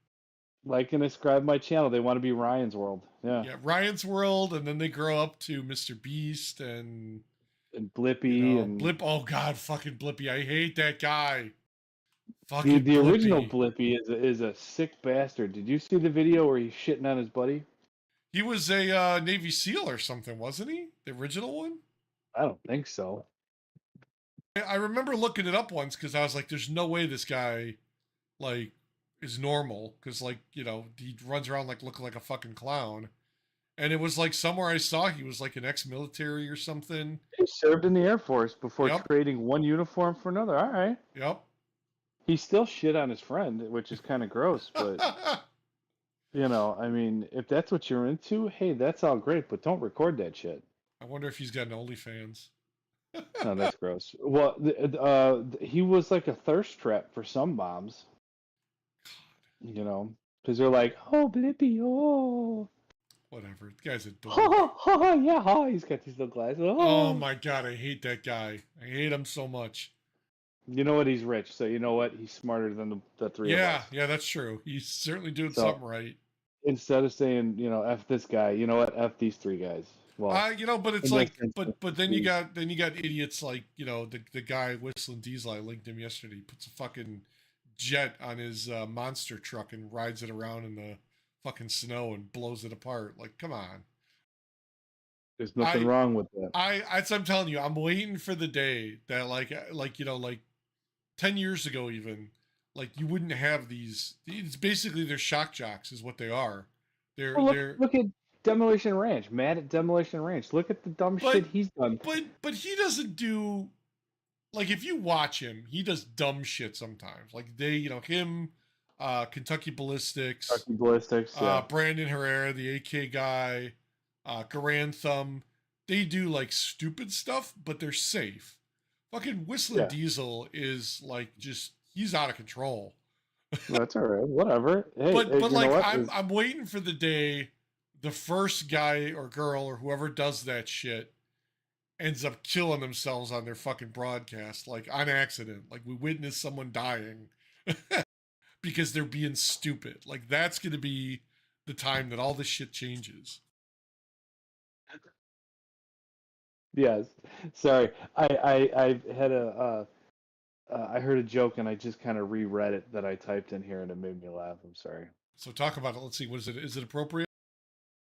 Like and subscribe my channel. They want to be Ryan's World. Yeah. Yeah, Ryan's World, and then they grow up to Mr. Beast and And Blippy and Blip. Oh God, fucking Blippy! I hate that guy. Fucking the original Blippy. Blippy is a sick bastard. Did you see the video where he's shitting on his buddy? He was a Navy SEAL or something, wasn't he? The original one. I don't think so. I remember looking it up once because I was like, "There's no way this guy, like, is normal." Because like he runs around like looking like a fucking clown, and it was like somewhere I saw he was like an ex-military or something. He served in the Air Force before Yep. trading one uniform for another. All right. Yep. He still shit on his friend, which is kind of gross, but I mean, if that's what you're into, hey, that's all great, but don't record that shit. I wonder if he's got an OnlyFans. No, that's gross. Well, he was like a thirst trap for some moms, because they're like, oh, Blippy, oh, Whatever. The guy's adorable. yeah, he's got these little glasses. Oh my god, I hate that guy. I hate him so much. You know what? He's rich, so you know what? He's smarter than the three of us. Yeah, that's true. He's certainly doing So- something right. Instead of saying, F this guy, you know what? F these three guys. Well, But it's in like, this instance, but then you got idiots like the guy whistling diesel. I linked him yesterday. He puts a fucking jet on his monster truck and rides it around in the fucking snow and blows it apart. Like, come on. there's nothing wrong with that. I'm telling you, I'm waiting for the day that like 10 years ago even, like you wouldn't have these. It's basically they're shock jocks is what they are. They're Look at Demolition Ranch. Mad at Demolition Ranch. Look at the dumb shit he's done. but he doesn't do like if you watch him, he does dumb shit sometimes. Like him, Kentucky Ballistics, Fucking ballistics. Yeah. Brandon Herrera, the AK guy, Garand Thumb. They do like stupid stuff, but they're safe. Fucking Whistling Yeah. Diesel is like just he's out of control. That's all right. Whatever. Hey, But you know like what? I'm waiting for the day the first guy or girl or whoever does that shit ends up killing themselves on their fucking broadcast, like on accident. Like we witness someone dying because they're being stupid. Like that's going to be the time that all this shit changes. Yes. Sorry. I had I heard a joke and I just kind of reread it that I typed in here and it made me laugh. I'm sorry. So talk about it. Let's see. What is it? Is it appropriate?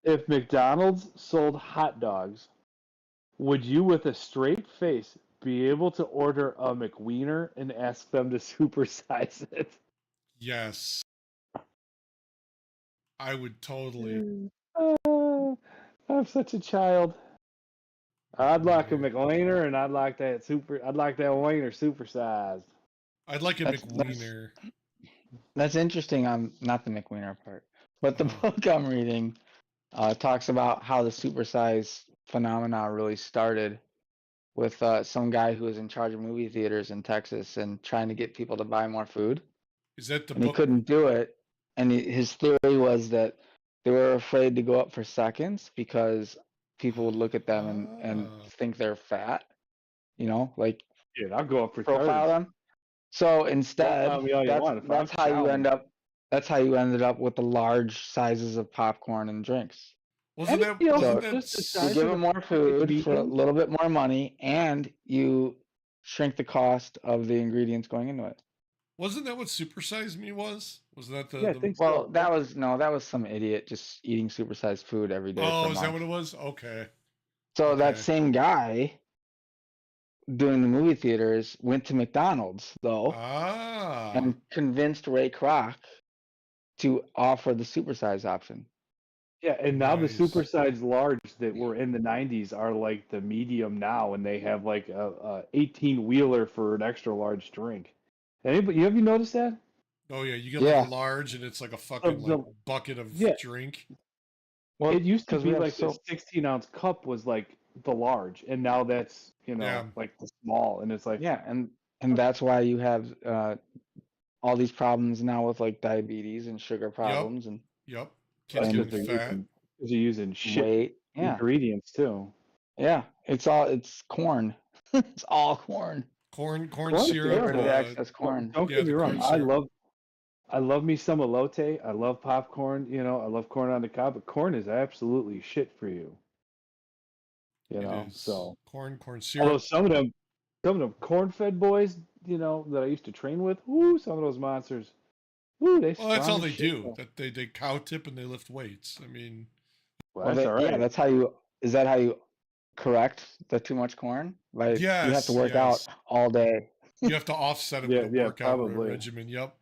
If McDonald's sold hot dogs, would you, with a straight face, be able to order a McWiener and ask them to supersize it? Yes. I would totally. I'm such a child. I'd like a McWiener and I'd like that wiener supersized. I'd like a That's McWiener. that's interesting on not the McWiener part, but the Oh. book I'm reading talks about how the supersize phenomena really started with some guy who was in charge of movie theaters in Texas and trying to get people to buy more food, Is that the and he book? couldn't do it. And his theory was that they were afraid to go up for seconds because people would look at them and Ah. think they're fat, like Dude, I'll go up for profile turds. them. So Don't instead, tell me all you want. If I'm that's how you end chowing. up. That's how you ended up with the large sizes of popcorn and drinks. Wasn't that Anything else So wasn't just the that you size give of a them more fucking food for a beacon? little bit more money, and you shrink the cost of the ingredients going into it. wasn't that what Super Size Me was? Was that Yeah, I the think Well, so. that was some idiot just eating supersized food every day for Oh, a is that month. what it was? Okay. So that Okay. same guy doing the movie theaters went to McDonald's though Ah. and convinced Ray Kroc to offer the supersize option. Yeah, and now the Nice. supersized large that were in the 90s are like the medium now, and they have like a 18 wheeler for an extra large drink. Anybody, have you noticed that? Oh yeah, you get like a Yeah. large and it's like a fucking like The- bucket of yeah, drink. Well, it used to because we be have like the 16-ounce cup was like the large, and now that's Yeah. like the small, and it's like yeah, and that's why you have all these problems now with like diabetes and sugar Yep. problems and Yep. Kids And because getting fat. they're using shit weight. Yeah, ingredients too. yeah. It's corn. It's all corn. Corn Corn is syrup. terrible. Limited access corn. Don't Yeah, get the me wrong. corn syrup. I love me some elote. I love popcorn. I love corn on the cob. But corn is absolutely shit for you. It is. So Corn although syrup. some of them corn-fed boys, that I used to train with, woo, some of those monsters, woo, they Well, that's all strong as they shit. do. That they cow tip and they lift weights. I mean, Well, Well, that's all yeah, right. that's how you. Is that how you correct the too much corn? Like you have to yes, work out yes. all day. You have to offset it with a Yeah, workout probably. regimen. Yep.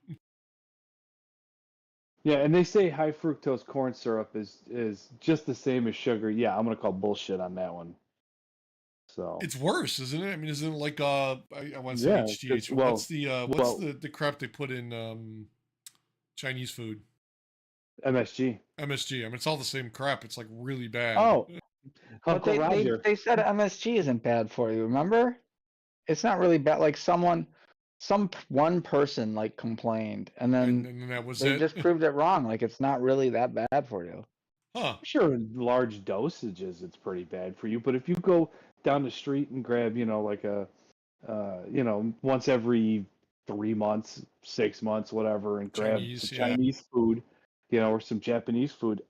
Yeah, and they say high fructose corn syrup is just the same as sugar. Yeah, I'm gonna call bullshit on that one. So It's worse, isn't it? I mean, isn't it like I want to say yeah, HGH, but well, what's the crap they put in Chinese food? MSG. MSG. I mean, it's all the same crap. It's like really bad. Oh, But Uncle Roger. they said MSG isn't bad for you. Remember? It's not really bad. Like one person like complained, and And, then and then that was they it. just proved it wrong. Like it's not really that bad for you. Huh. I'm sure in large dosages it's pretty bad for you, but if you go down the street and grab, like a, once every 3 months, 6 months, whatever, and grab Chinese, some yeah. Chinese food, or some Japanese food,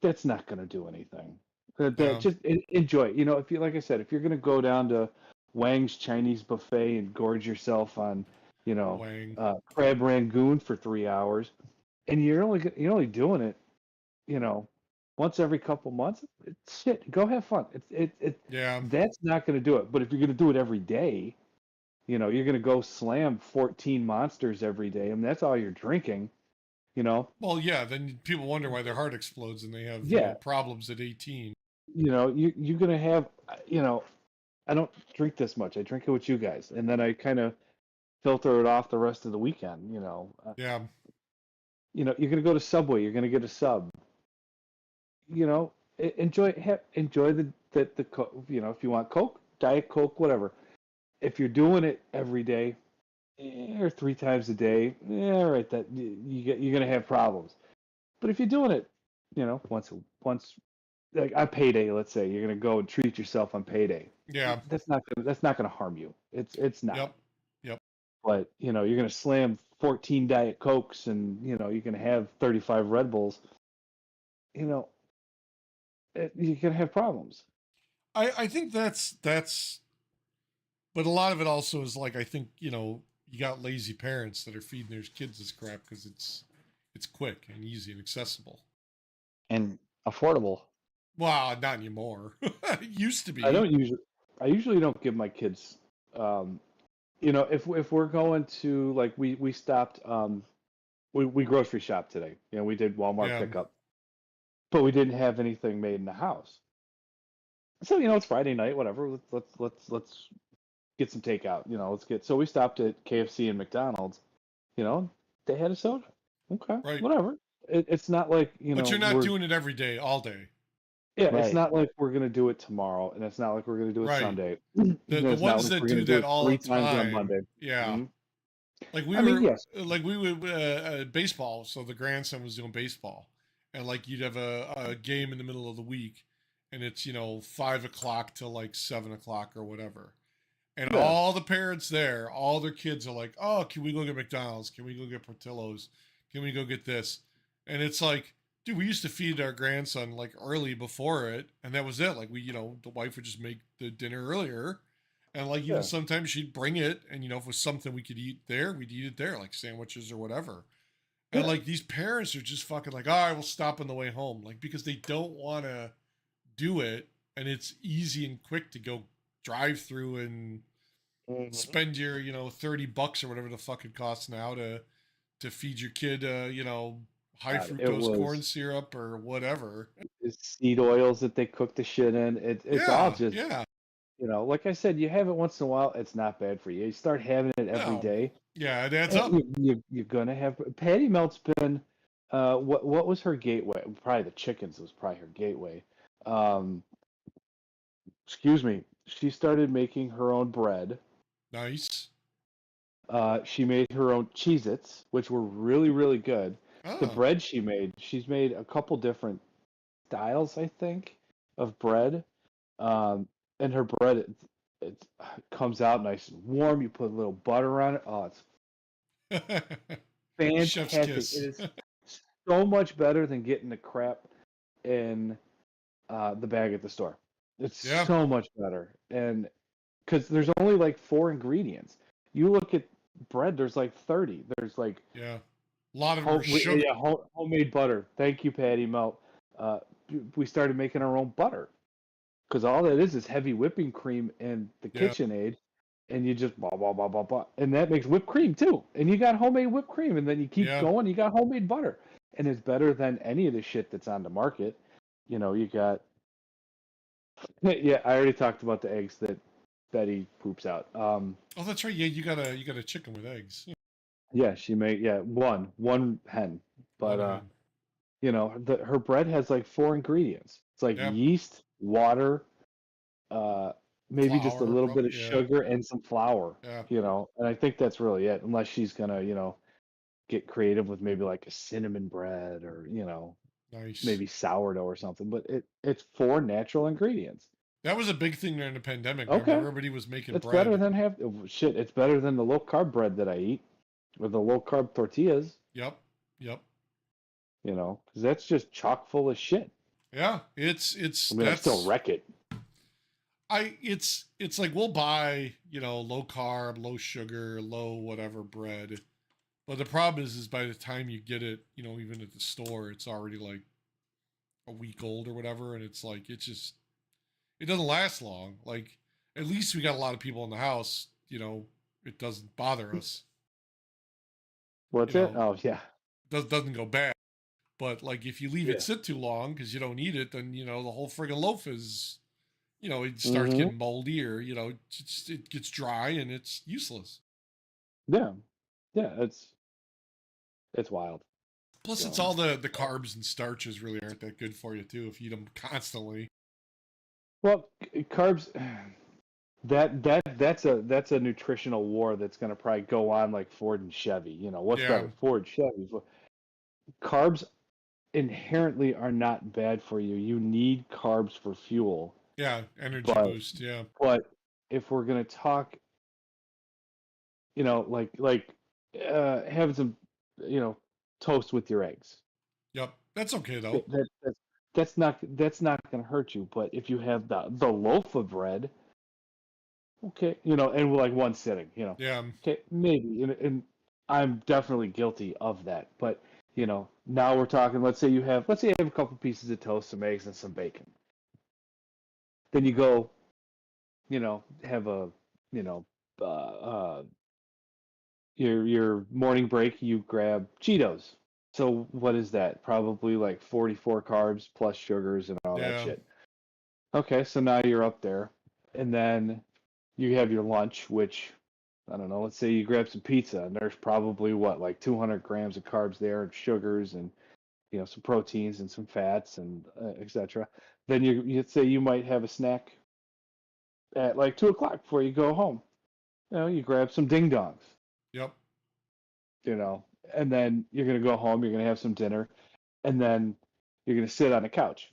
that's not going to do anything. Yeah. Just enjoy it. If you, like I said, if you're going to go down to Wang's Chinese buffet and gorge yourself on, Wang. crab rangoon for 3 hours, and you're only doing it, once every couple months, shit, go have fun. Yeah. That's not going to do it. But if you're going to do it every day, you're going to go slam 14 monsters every day, and that's all you're drinking. Well, yeah. Then people wonder why their heart explodes and they have Yeah. problems at 18. You're going to have, I don't drink this much. I drink it with you guys, and then I kind of filter it off the rest of the weekend. Yeah. You're going to go to Subway. You're going to get a sub. Enjoy the if you want Coke, Diet Coke, whatever. If you're doing it every day or 3 times a day, all right, that you're gonna have problems. But if you're doing it once like on payday, let's say you're gonna go and treat yourself on payday. Yeah. That's not gonna harm you. It's not. Yep. Yep. But you're gonna slam 14 Diet Cokes and you're gonna have 35 Red Bulls. You're gonna have problems. I think that's, but a lot of it also is like, I think, you got lazy parents that are feeding their kids this crap because it's quick and easy and accessible. And affordable. Well, not anymore. It used to be. I usually don't give my kids, if we're going to, like, we stopped, we grocery shopped today. We did Walmart Yeah. pickup, but we didn't have anything made in the house. So it's Friday night, whatever. Let's get some takeout. So we stopped at KFC and McDonald's. They had a soda. Okay, Right. whatever. It's not like But you're not doing it every day, all day. Yeah, Right. it's not like we're gonna do it tomorrow, and it's not like we're gonna do it Right. Sunday. The It's not ones like that we're gonna do do that it all three the times on time. Monday. Yeah. Mhm. Like Yes. like we were baseball. So the grandson was doing baseball, and like you'd have a game in the middle of the week, and it's 5 o'clock till like 7 o'clock or whatever, and Yeah. all the parents there, all their kids are like, "Oh, can we go get McDonald's? Can we go get Portillo's? Can we go get this?" And it's like, dude, we used to feed our grandson like early before it, and that was it. Like the wife would just make the dinner earlier. And like Yeah. sometimes she'd bring it, and if it was something we could eat there, we'd eat it there, like sandwiches or whatever. And Yeah. like these parents are just fucking like, all right, we'll stop on the way home, like because they don't want to do it, and it's easy and quick to go drive through and Mhm. spend your $30 or whatever the fuck it costs now to feed your kid high God, it fructose corn was syrup or whatever. the seed oils that they cook the shit in. It's all Yeah, just yeah, like I said, you have it once in a while. It's not bad for you. You start having it every no, day, yeah, it adds and up. you're gonna have. Patty Melt's been. What was her gateway? Probably the chickens was probably her gateway. Um, excuse me. She started making her own bread. Nice. She made her own Cheez-Its, which were really, really good. The Oh, bread she's made a couple different styles, I think, of bread. Um, and her bread, it comes out nice and warm. You put a little butter on it. Oh, it's chef's fantastic. kiss. It is so much better than getting the crap in the bag at the store. It's Yeah. so much better. And because there's only like 4 ingredients. You look at bread, there's like 30. There's like Yeah. A lot of them are sugar. homemade butter. Thank you, Patty Melt. We started making our own butter because all that is heavy whipping cream and the Yeah. KitchenAid, and you just blah blah blah blah blah, and that makes whipped cream too. And you got homemade whipped cream, and then you keep Yeah. going. You got homemade butter, and it's better than any of the shit that's on the market. You got. Yeah, I already talked about the eggs that Betty poops out. Oh, that's right. Yeah, you got a chicken with eggs. Yeah. Yeah, she made one hen, but One her bread has like 4 ingredients. It's like Yep. yeast, water, maybe just a Flour, little bit of probably, yeah. sugar and some flour. Yeah. And I think that's really it, unless she's gonna get creative with maybe like a cinnamon bread or Nice. maybe sourdough or something. But it's 4 natural ingredients. That was a big thing during the pandemic. Okay. Remember, everybody was making It's bread. better than It's better than the low carb bread that I eat, or the low carb tortillas. Yep. Because that's just chock full of shit. Yeah. It's I mean, I that's still wreck it. it's like we'll buy, low carb, low sugar, low whatever bread. But the problem is by the time you get it, even at the store, it's already like a week old or whatever, and it's like it doesn't last long. Like at least we got a lot of people in the house, it doesn't bother us. What's You it? know, Oh yeah. Doesn't go bad. But like if you leave Yeah. it sit too long because you don't eat it, then the whole friggin' loaf is, it starts Mhm. getting moldy or it gets dry and it's useless. Yeah. Yeah. It's wild. Plus, it's So all the carbs and starches really aren't that good for you too if you eat them constantly. well, carbs. That's a nutritional war that's going to probably go on like Ford and Chevy. What's Yeah. better, Ford, Chevy? Carbs inherently are not bad for you. You need carbs for fuel. Yeah, energy But boost. Yeah. but if we're gonna talk, having some, toast with your eggs. Yep. That's okay though. That's not gonna hurt you. But if you have the loaf of bread, okay, and like one sitting, Yeah. okay, maybe, and I'm definitely guilty of that. But now we're talking. Let's say you have a couple pieces of toast, some eggs, and some bacon. Then you go, have a, you know, uh, uh, your morning break. You grab Cheetos. So what is that? Probably like 44 carbs plus sugars and all that Yeah. shit. Okay, so now you're up there, and then you have your lunch, which I don't know. Let's say you grab some pizza, and there's probably what, like 200 grams of carbs there, and sugars, and some proteins and some fats, and etc. Then you'd say you might have a snack at like 2 o'clock before you go home. You grab some ding dongs, Yep. you know, and then you're gonna go home. You're gonna have some dinner, and then you're gonna sit on a couch,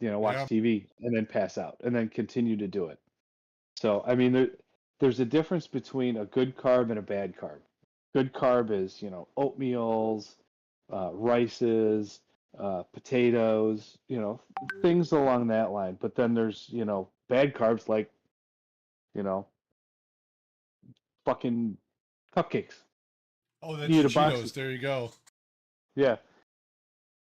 watch Yeah. TV, and then pass out, and then continue to do it. So, I mean, there's a difference between a good carb and a bad carb. Good carb is, oatmeals, rices, potatoes, things along that line. But then there's, bad carbs like, you know, fucking cupcakes. Oh, You that's eat a box Cheetos. of, There you go. yeah,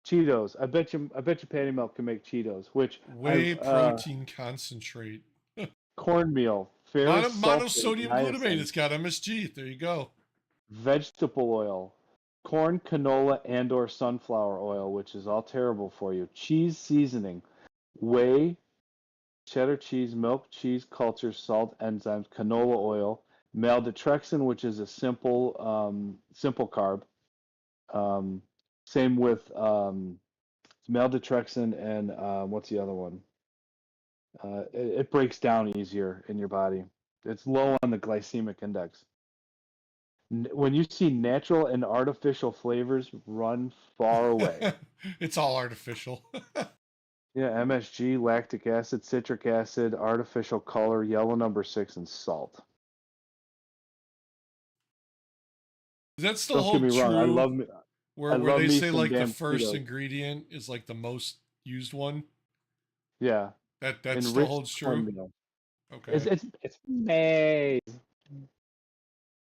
Cheetos. I bet you Patty Melt can make Cheetos, which Whey protein concentrate. cornmeal, ferrous sulfate, Monosodium glutamate. niacin, It's got MSG. There you go. vegetable oil, corn, canola, and/or sunflower oil, which is all terrible for you. Cheese seasoning, whey, cheddar cheese, milk, cheese culture, salt, enzymes, canola oil, maltodextrin, which is a simple carb. Um, Same with maltodextrin and what's the other one? It breaks down easier in your body. It's low on the glycemic index. When you see natural and artificial flavors, run far away. It's all artificial. Yeah, MSG, lactic acid, citric acid, artificial color, yellow number 6, and salt. Does that still Don't get me hold wrong, I true? love me, Where I where love they me say some like the damn first Cheetos. ingredient is like the most used one? Yeah, That still enriched holds true? cornmeal. It's Okay. it's it's maize.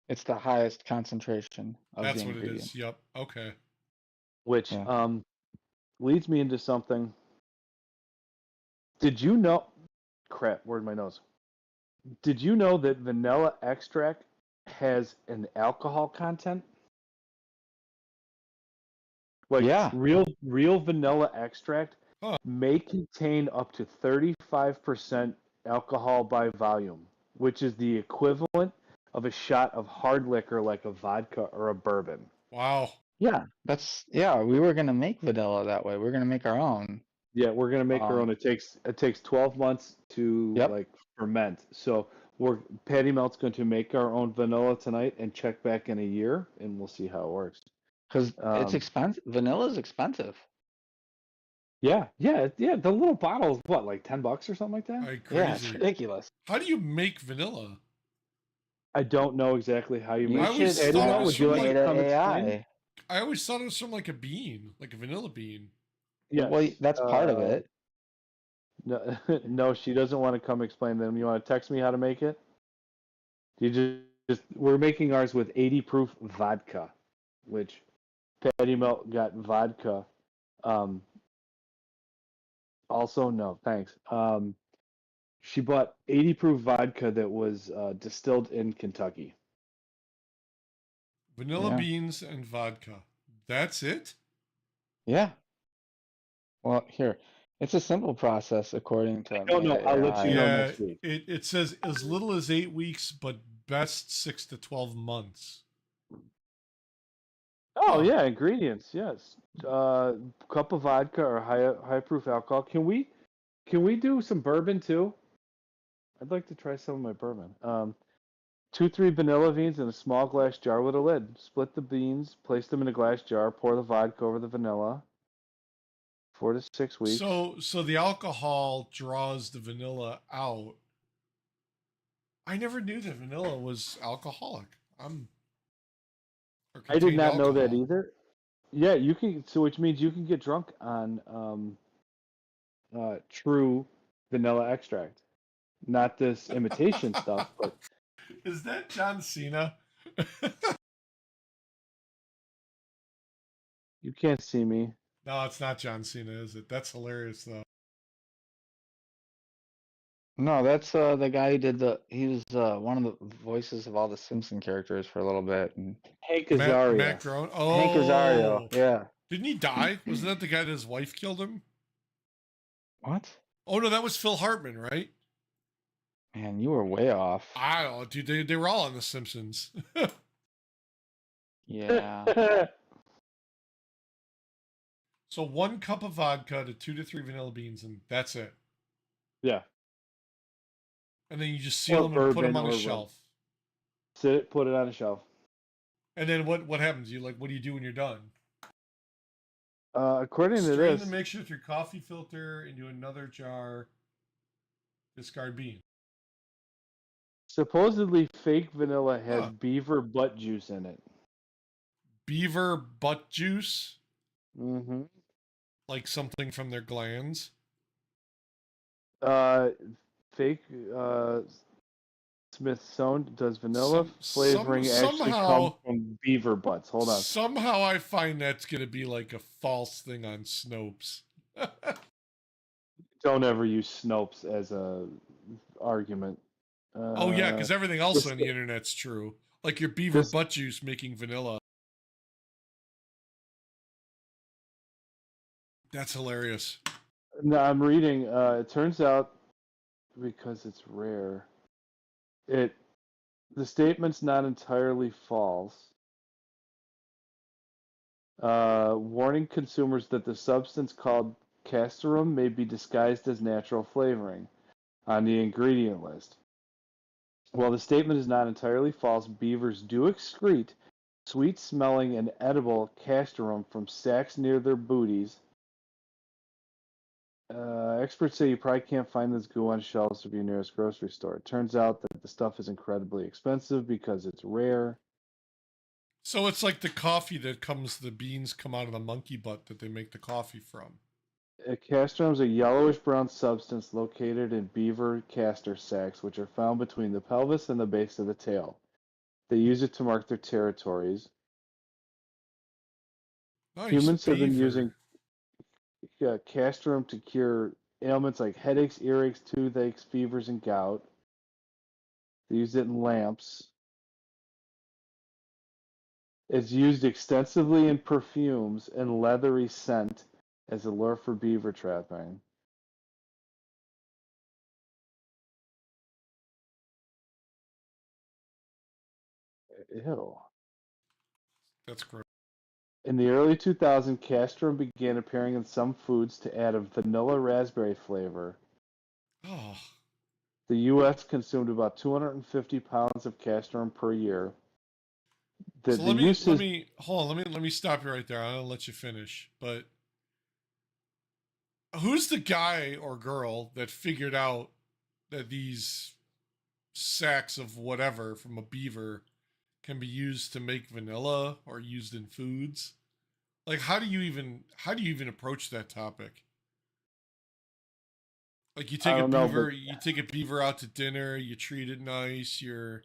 It's the highest concentration of the That's what it ingredient. is. Yep. Okay. Which Yeah. leads me into something. Did you know? Crap, where's my nose? Did you know that vanilla extract has an alcohol content? Like Yeah. real vanilla extract Huh. may contain up to 35% alcohol by volume, which is the equivalent of a shot of hard liquor like a vodka or a bourbon. Wow. Yeah, we were gonna make vanilla that way. We're gonna make our own. Yeah, we're gonna make our own. It takes 12 months to Yep. like ferment. So Patty Melt's going to make our own vanilla tonight and check back in a year, and we'll see how it works. Because it's Um, expensive. Vanilla's expensive. yeah. The little bottle is what, like $10 or something like that? Like Yeah, it's crazy. ridiculous. How do you make vanilla? I don't know exactly how you You make I it. always should Patty thought it Melt, was would you from like to like data come explain? AI. I always thought it was from like a bean, like a vanilla bean. Well, Yes. that's part of it. No, no, she doesn't want to come explain them. You want to text me how to make it? You we're making ours with 80 proof vodka, which Patty Melt got vodka. Um, Also, no, thanks. She bought 80 proof vodka that was distilled in Kentucky. Vanilla Yeah. beans and vodka. That's it? Yeah. Well, here. It's a simple process according to don't know. Meta I'll let you AI. know Yeah, next week. it says as little as 8 weeks, but best 6 to 12 months. Oh Huh. yeah, ingredients. Yes, cup of vodka or high proof alcohol. Can we do some bourbon too? I'd like to try some of my bourbon. 2-3 vanilla beans in a small glass jar with a lid. Split the beans, place them in a glass jar, pour the vodka over the vanilla. 4 to 6 weeks. So the alcohol draws the vanilla out. I never knew that vanilla was alcoholic. Or I did contained not know that alcohol. either. Yeah, you can. So which means you can get drunk on true vanilla extract, not this imitation stuff. But Is that John Cena? you can't see me. No, it's not John Cena, is it? That's hilarious though. No, that's the guy who did he was one of the voices of all the Simpson characters for a little bit. And Hank Matt Azaria. Groen. Hank Rosario, Oh, yeah. didn't he die? Wasn't that the guy that his wife killed him? What? Oh no, that was Phil Hartman, right? Man, you were way off. I don't know, dude. They were all on The Simpsons. Yeah. So 1 cup of vodka to 2 to 3 vanilla beans, and that's it. Yeah. And then you just seal them and put them on a shelf. Sit it, put it on a shelf. And then what happens? What do you do when you're done? According to Strain this, the mixture through coffee filter into another jar. Discard bean. supposedly fake vanilla has Huh. beaver butt juice in it. Beaver butt juice, Mm-hmm. like something from their glands. Fake Smithsonian does vanilla flavoring actually somehow come from beaver butts? Hold on. Somehow I find that's gonna be like a false thing on Snopes. Don't ever use Snopes as a argument. Oh yeah, because everything else this- on the internet's true. Like your beaver this- butt juice making vanilla. That's hilarious. No, I'm reading. It turns out because it's rare, the statement's not entirely false. Warning consumers that the substance called castoreum may be disguised as natural flavoring on the ingredient list. While the statement is not entirely false, beavers do excrete sweet-smelling and edible castoreum from sacs near their booties. Experts say you probably can't find this goo on shelves of your nearest grocery store. It turns out that the stuff is incredibly expensive because it's rare. So it's like the coffee the beans come out of the monkey butt that they make the coffee from. Castoreum is a yellowish-brown substance located in beaver castor sacs, which are found between the pelvis and the base of the tail. They use it to mark their territories. Nice, Humans have been beaver. using castoreum to cure ailments like headaches, earaches, toothaches, fevers, and gout. They use it in lamps. It's used extensively in perfumes and leathery scent as a lure for beaver trapping. Ew. That's gross. In the early 2000s, castoreum began appearing in some foods to add a vanilla raspberry flavor. Oh. The U.S. consumed about 250 pounds of castoreum per year. So let me hold on. Let me stop you right there. I'll let you finish. But who's the guy or girl that figured out that these sacks of whatever from a beaver can be used to make vanilla or used in foods? Like how do you even approach that topic? Like you take you take a beaver out to dinner, you treat it nice, you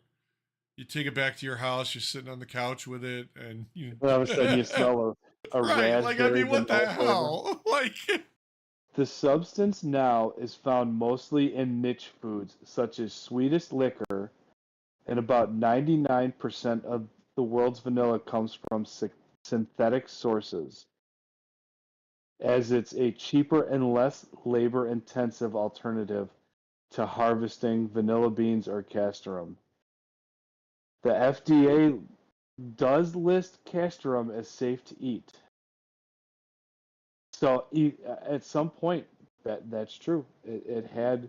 take it back to your house, you're sitting on the couch with it, and all of a sudden you smell a right, raspberry. like I mean, what the vanilla flavor. hell? Like The substance now is found mostly in niche foods such as sweetest liquor, and about 99% of the world's vanilla comes from synthetic sources, as it's a cheaper and less labor-intensive alternative to harvesting vanilla beans or castoreum. The FDA does list castoreum as safe to eat. So at some point, that's true. It had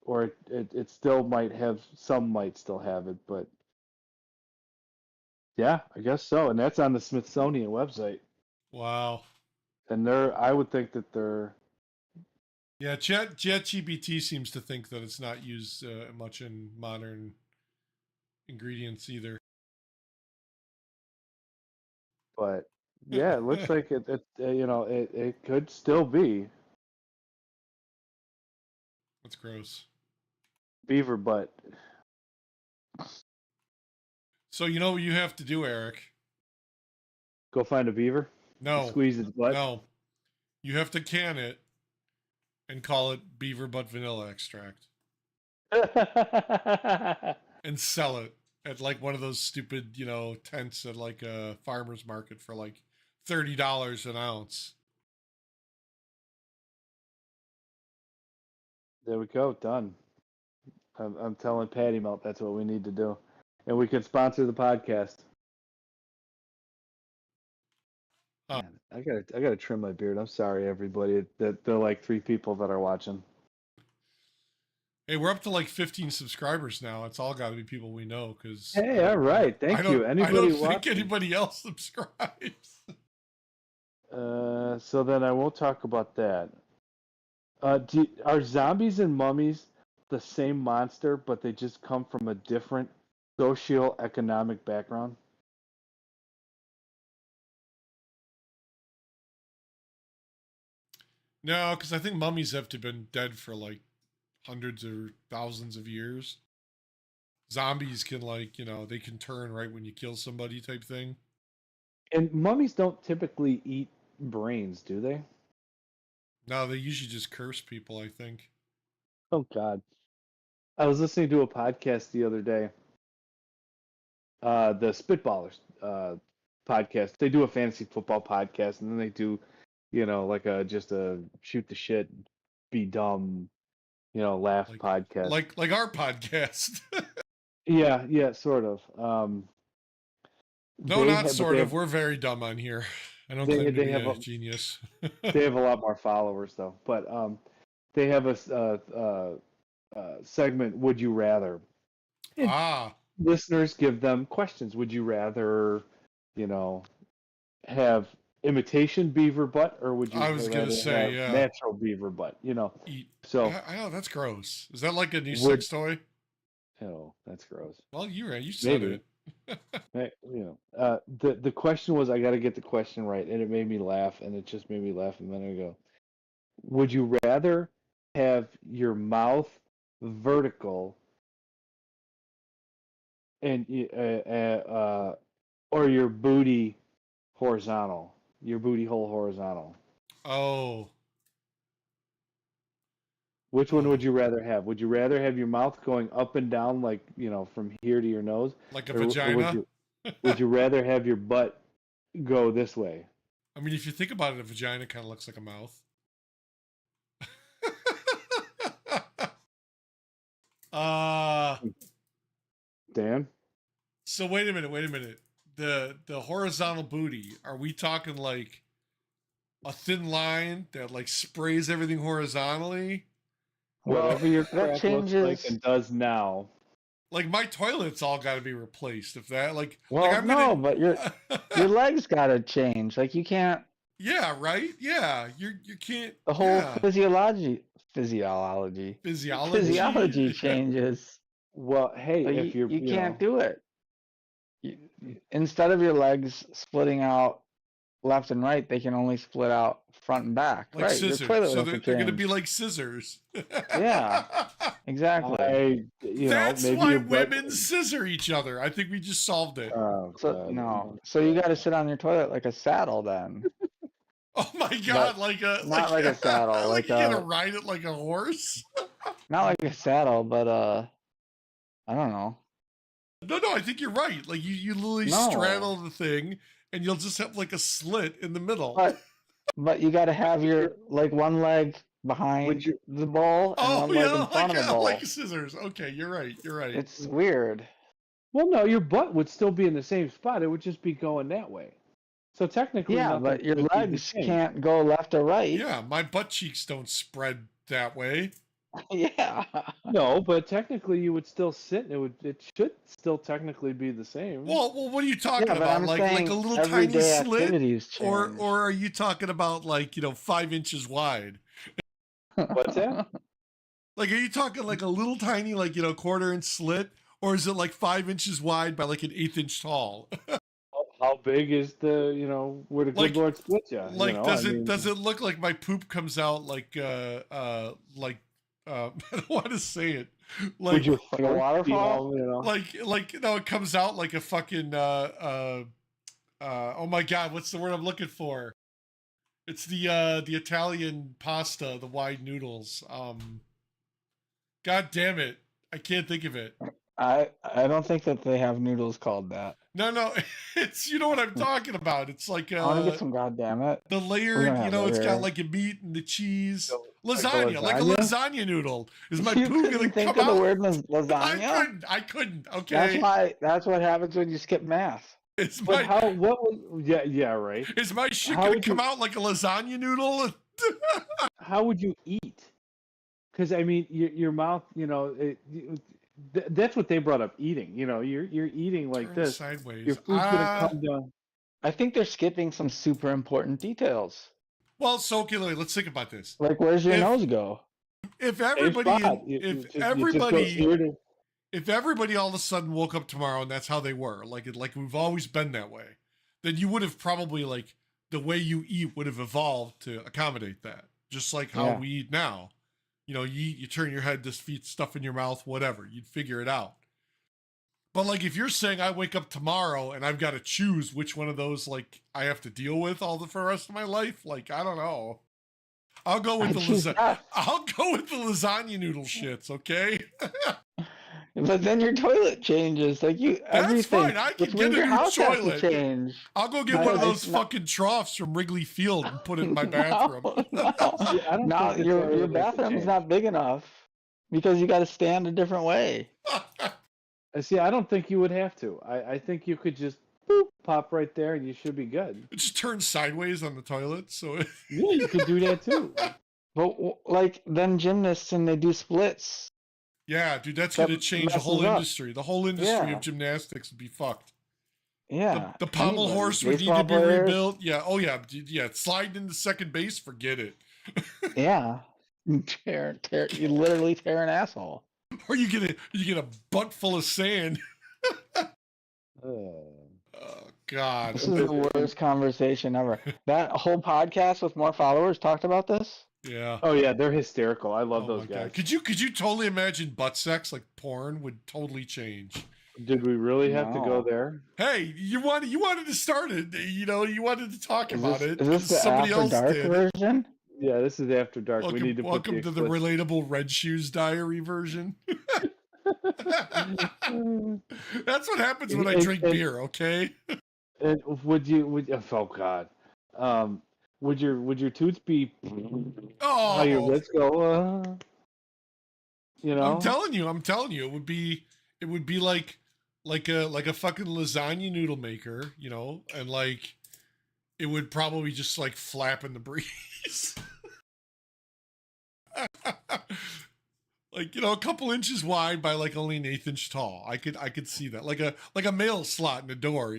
or it still might have, some might still have it, but yeah, I guess so. And that's on the Smithsonian website. Wow. And I would think that they're, Yeah, ChatGPT seems to think that it's not used much in modern ingredients either. but yeah, it looks like it could still be That's gross. beaver butt. So you know what you have to do, Eric? Go find a beaver, No, squeeze its butt. no. You have to can it and call it beaver butt vanilla extract and sell it at like one of those stupid, tents at like a farmer's market for like $30 an ounce. There we go, done. I'm telling Patty Melt that's what we need to do, and we could sponsor the podcast. Oh. Man, I gotta trim my beard. I'm sorry, everybody. That they're like 3 people that are watching. Hey, we're up to like 15 subscribers now. It's all got to be people we know because. Hey, all right, thank you. Anybody I don't think watching? anybody else subscribes. So then I won't talk about that. Are zombies and mummies the same monster, but they just come from a different socio-economic background? No, because I think mummies have to been dead for like hundreds or thousands of years. Zombies can they can turn right when you kill somebody type thing. And mummies don't typically eat brains, do they? No, they usually just curse people, I think. Oh God. I was listening to a podcast the other day. The Spitballers podcast. They do a fantasy football podcast, and then they do, like just a shoot the shit, be dumb, laugh podcast. Like our podcast. Yeah, sort of. No, not sort of. We're very dumb on here. I don't claim to be a genius. They have a lot more followers though, but they have a segment. Would you rather? And listeners give them questions. Would you rather, have imitation beaver butt, or would you? I was gonna say, have natural beaver butt. So I know that's gross. Is that like a new sex toy? Oh, that's gross. Well, you're right. You said it. The question was, I got to get the question right, and it made me laugh, and it just made me laugh a minute ago. Would you rather have your mouth vertical and or your booty horizontal, your booty hole horizontal? Oh. Which one would you rather have? Would you rather have your mouth going up and down, like, from here to your nose? Like a vagina? Would you rather have your butt go this way? I mean, if you think about it, a vagina kind of looks like a mouth. Dan? So wait a minute. The horizontal booty, are we talking like a thin line that like sprays everything horizontally? Whatever your crack looks like and does now. Like my toilet's all got to be replaced. If that but your legs got to change. Like you can't. Yeah, right. Yeah, you can't. The whole physiology changes. Well, hey, so if you can't do it. Instead of your legs splitting out left and right, they can only split out front and back. Like scissors. So they're going to be like scissors. Yeah, exactly. That's why women scissor each other. I think we just solved it. So you got to sit on your toilet like a saddle then. Oh my God! Not like a saddle. Like you're gonna ride it like a horse. Not like a saddle, but I don't know. No, I think you're right. Like you literally straddle the thing, and you'll just have like a slit in the middle. But you got to have your one leg behind the bowl and one leg in front of the bowl. Like scissors. Okay, you're right. It's weird. Well, no, your butt would still be in the same spot. It would just be going that way. So technically, but your legs can't go left or right. Yeah, my butt cheeks don't spread that way. Yeah. No, but technically you would still sit. It should still technically be the same. Well, what are you talking Yeah, but about? I'm Like a saying little tiny everyday slit, activities or change. are you talking about like 5 inches wide? What's that? Like, are you talking like a little tiny, like, quarter-inch slit? Or is it like 5 inches wide by like an 1/8 inch tall? How big is the, where the good Like, Lord split you? like I does mean, it look like my poop comes out like I don't want to say it. would Like you Like a waterfall? no, it comes out like a fucking oh my god, what's the word I'm looking for? It's the Italian pasta, the wide noodles. God damn it. I can't think of it. I don't think that they have noodles called that. No, it's you know what I'm talking about. It's like I want to get some goddamn it. the We layered, don't have that it's here. got like a meat and the cheese. Like a Lasagna, like a lasagna? lasagna noodle. Is my You poo gonna couldn't think come of the out? word lasagna? I couldn't. Okay. That's what happens when you skip math. Is But my what would, yeah, right. is my shit How gonna would come you- out like a lasagna noodle? How would you eat? Because I mean, your mouth, that's what they brought up eating. You're eating like Turn this. sideways. Your food's gonna come down. I think they're skipping some super important details. Well, so okay, let's think about this. Like, where's your If- nose go? If Same everybody, spot. You if just go everybody, ear to- if everybody all of a sudden woke up tomorrow and that's how they were, like we've always been that way, then you would have probably like the way you eat would have evolved to accommodate that. Just like how Yeah. we eat now. You eat, you turn your head, just feed stuff in your mouth, whatever. You'd figure it out. But like if you're saying I wake up tomorrow and I've got to choose which one of those like I have to deal with for the rest of my life, like I don't know. I'll go with I the choose lasagna. death. I'll go with the lasagna noodle shits, okay? But then your toilet changes. Like everything. fine, I can which get means a your new house has to toilet. change. I'll go get No, one of it's those not- fucking troughs from Wrigley Field and put it in my bathroom. No, I don't no, think the your toilet has to bathroom's change. not big enough because you got to stand a different way. See, I don't think you would have to. I think you could just boop, pop right there, and you should be good. It just turns sideways on the toilet, so Yeah, you could do that too. But like then gymnasts and they do splits. yeah, dude, that's That gonna change the whole messes up. industry. The whole industry Yeah. of gymnastics would be fucked. Yeah. The pommel Anybody. horse would need Baseball to be players. rebuilt. Yeah, oh yeah, yeah. Sliding into second base, forget it. Yeah. You literally tear an asshole. Or you get a butt full of sand. Uh, Oh God. This is the worst conversation ever. That whole podcast with more followers talked about this. Yeah. oh yeah, they're hysterical. I love Oh those my guys. God. Could you totally imagine butt sex like porn would totally change? Did we really have to go No. there? Hey, you wanted to start it. You wanted to talk about it. Is this the somebody After else Dark did. version? Yeah, this is After Dark. Welcome, we need to welcome put to the relatable Red Shoes Diary version. That's what happens when I drink beer. Okay. And would you? Oh God. Would your toots be? How your Oh, lips go? I'm telling you, it would be like a fucking lasagna noodle maker, and like it would probably just like flap in the breeze. Like a couple inches wide by like only an 1/8 inch tall. I could see that like a mail slot in a door.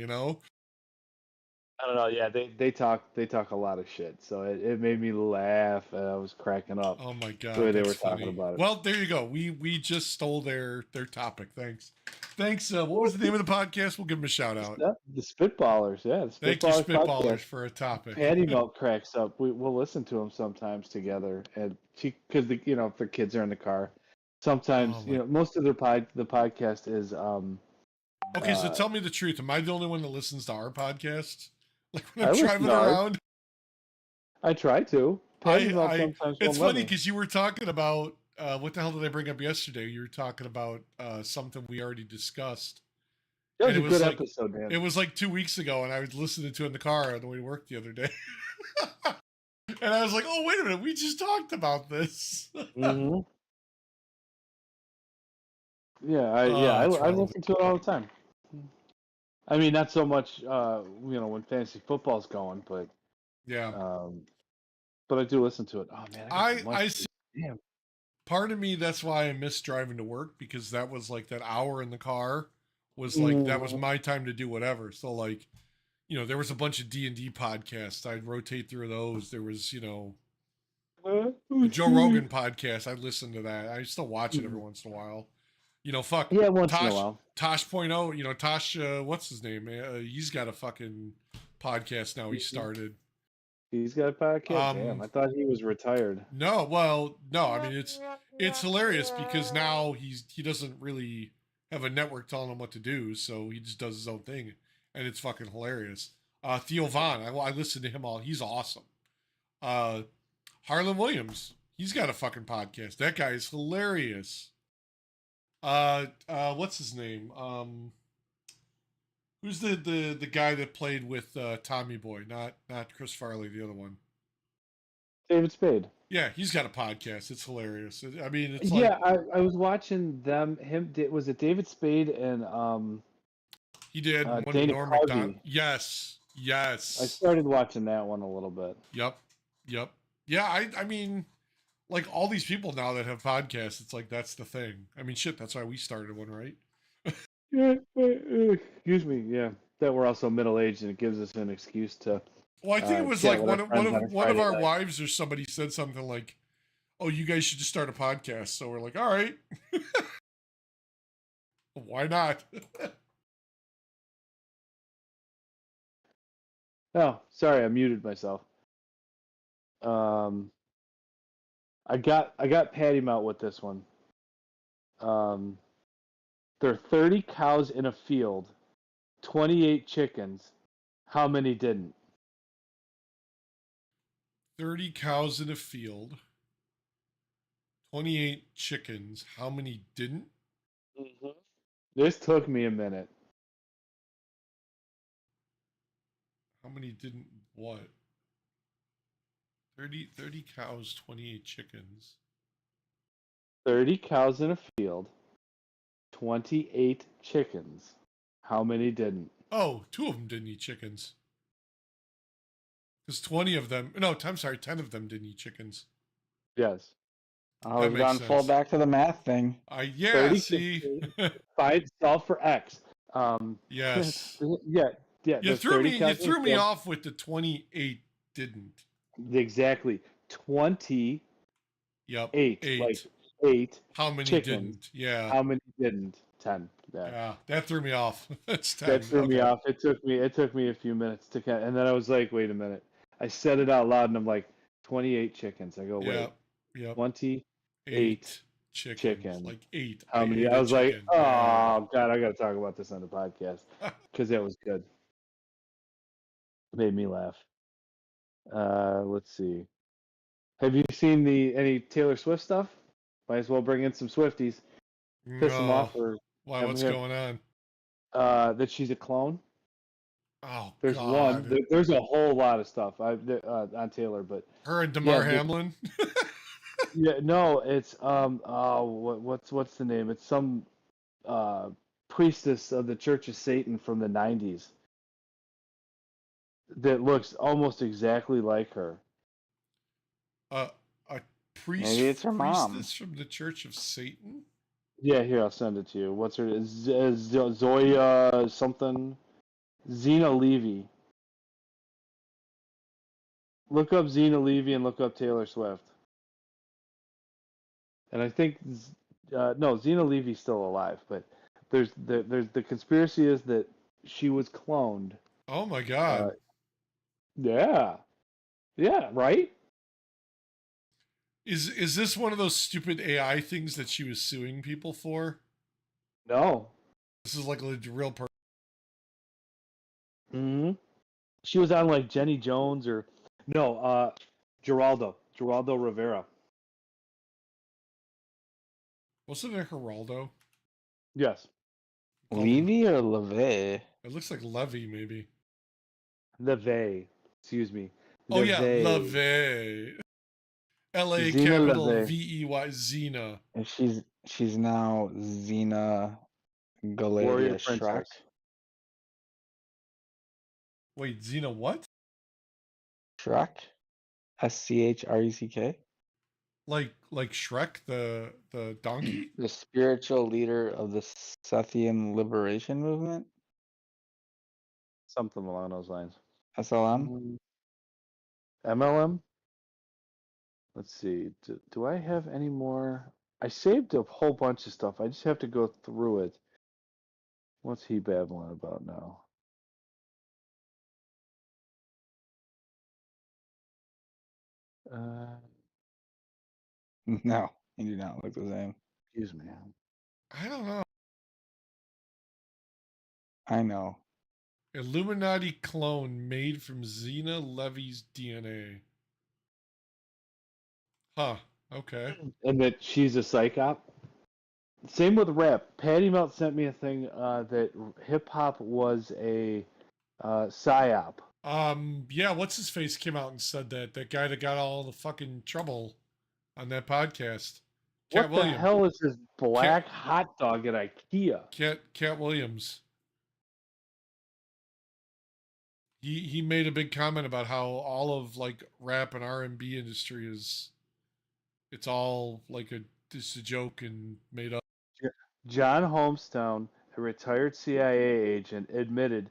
I don't know. Yeah, they talk a lot of shit. So it made me laugh. And I was cracking up. Oh my god, The way they that's were talking funny. about it. Well, there you go. We just stole their topic. Thanks. What was the name of the podcast? We'll give them a shout out. The Spitballers, yeah. The Thank you, Spitballers Spitballers, podcast. for a topic. Patty Milk cracks up. We'll listen to them sometimes together, and because if their kids are in the car, sometimes Oh, my- most of the podcast is Okay, so tell me the truth. Am I the only one that listens to our podcast? Like when I I'm listen driving to ours. around? I try to. Patty Milk I- sometimes It's won't let funny me. because you were talking about what the hell did I bring up yesterday? You were talking about something we already discussed. That was and a it was good like- episode, man. It was like 2 weeks ago, and I was listening to it in the car on the way to work the other day. And I was like, oh, wait a minute, we just talked about this. Mhm. Yeah, I it's relevant. listen to it all the time. I mean, not so much, when fantasy football's going, but Yeah. I do listen to it. Oh man, I got some lunch I to see. eat. Damn. part of me, that's why I miss driving to work, because that was like that hour in the car was like that was my time to do whatever. So like, there was a bunch of D&D podcasts. I'd rotate through those. There was, the Joe Rogan podcast. I listened to that. I still watch it every once in a while. Fuck Yeah, once in a Tosh while. Tosh.0, Tosh, what's his name? He's got a fucking podcast now. He started. He's got a podcast. Damn, I thought he was retired. No, well, no. I mean, it's hilarious because now he doesn't really have a network telling him what to do, so he just does his own thing, and it's fucking hilarious. Theo Vaughn, I listen to him all. He's awesome. Harlan Williams, he's got a fucking podcast. That guy is hilarious. What's his name? Who's the guy that played with Tommy Boy? Not Chris Farley, the other one. David Spade. Yeah, he's got a podcast. It's hilarious. I mean, it's Yeah, like I was watching was it David Spade and he did one with Dana Norm Carvey. Macdonald. Yes. I started watching that one a little bit. Yep. Yeah, I mean, like all these people now that have podcasts, it's like that's the thing. I mean, shit, that's why we started one, right? Yeah, excuse me. Yeah, that we're also middle aged, and it gives us an excuse to. Well, I think it was get like with one our of friends on a Friday our night. wives or somebody said something like, "Oh, you guys should just start a podcast." So we're like, "All right, why not?" Oh, sorry, I muted myself. I got Patty Mount with this one. There are 30 cows in a field, 28 chickens. How many didn't? 30 cows in a field, 28 chickens. How many didn't? This took me a minute. How many didn't what? 30 cows, 28 chickens. 30 cows in a field, 28 chickens. How many didn't? Oh, 2 of them didn't eat chickens. Because 20 of them, no, I'm sorry, 10 of them didn't eat chickens. Yes. I was makes gone full sense. back to the math thing. Yeah, 30 see? solve for X. Yes. Yeah. You there's threw 30 me cows in a field. off with the 28 didn't. Exactly. 28. Yep. Like 8. How many chickens. didn't? Yeah. How many didn't? 10. Yeah, that threw me off. That's 10. That threw me off. It took me a few minutes to count, and then I was like, wait a minute. I said it out loud, and I'm like, 28 chickens. I go, wait. Yep. 28 chickens. Like 8. How many? I was like, oh god, I got to talk about this on the podcast because that was good. Made me laugh. Let's see. Have you seen any Taylor Swift stuff? Might as well bring in some Swifties. Piss them off or why? What's going on? That she's a clone. Oh, there's God. one. There's a whole lot of stuff on Taylor, but her and Damar Hamlin. Yeah, no, it's what's the name? It's some priestess of the Church of Satan from the 90s that looks almost exactly like her. A priest. Maybe it's her mom. Priestess from the Church of Satan. Yeah, here I'll send it to you. What's her? Zoya something. Zena Levy. Look up Zena Levy and look up Taylor Swift. And I think no, Zena Levy's still alive, but there's the conspiracy is that she was cloned. Oh my God. Yeah, right. Is this one of those stupid AI things that she was suing people for? No. This is like a real person. Mm-hmm. She was on like Jenny Jones or no, Geraldo Rivera. Wasn't it Geraldo? Yes. Levy or LeVay? It looks like Levy, maybe. LeVay. Excuse me. Oh yeah, LeVay. L-A Zena capital LeVay. V-E-Y, Xena. And she's now Xena Warrior Galadia Shrek. Princess. Wait, Xena what? Shrek? SCHRECK? Like Shrek, the donkey. The spiritual leader of the Sethian liberation movement, Something along those lines. SLM. MLM. Let's see. Do I have any more? I saved a whole bunch of stuff. I just have to go through it. What's he babbling about now? Uh, No, he do not look the same. excuse me. I don't know. I know. Illuminati clone made from Xena Levy's DNA. Huh. Okay. And that she's a psychop. Same with rap. Patty Melt sent me a thing that hip hop was a psyop. Yeah, what's his face came out and said that guy that got all the fucking trouble on that podcast. Cat What the Williams. hell is this black hot dog at IKEA? Cat Williams. He made a big comment about how all of like rap and R&B industry is it's all like just a joke and made up. John Holmstone, a retired CIA agent, admitted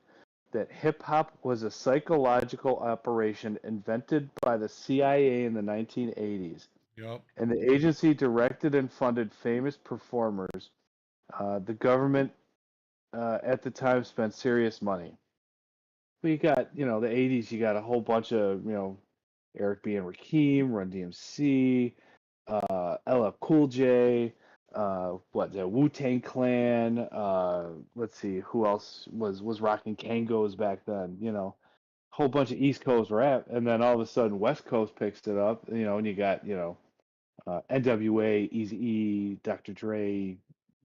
that hip hop was a psychological operation invented by the CIA in the 1980s. Yep. And the agency directed and funded famous performers. The government at the time spent serious money. But you got, the 80s, you got a whole bunch of, Eric B. and Rakim, Run DMC, LL Cool J, the Wu-Tang Clan, let's see, who else was rocking Kangos back then, whole bunch of East Coast rap, and then all of a sudden West Coast picks it up, and you got, NWA, Eazy-E, Dr. Dre,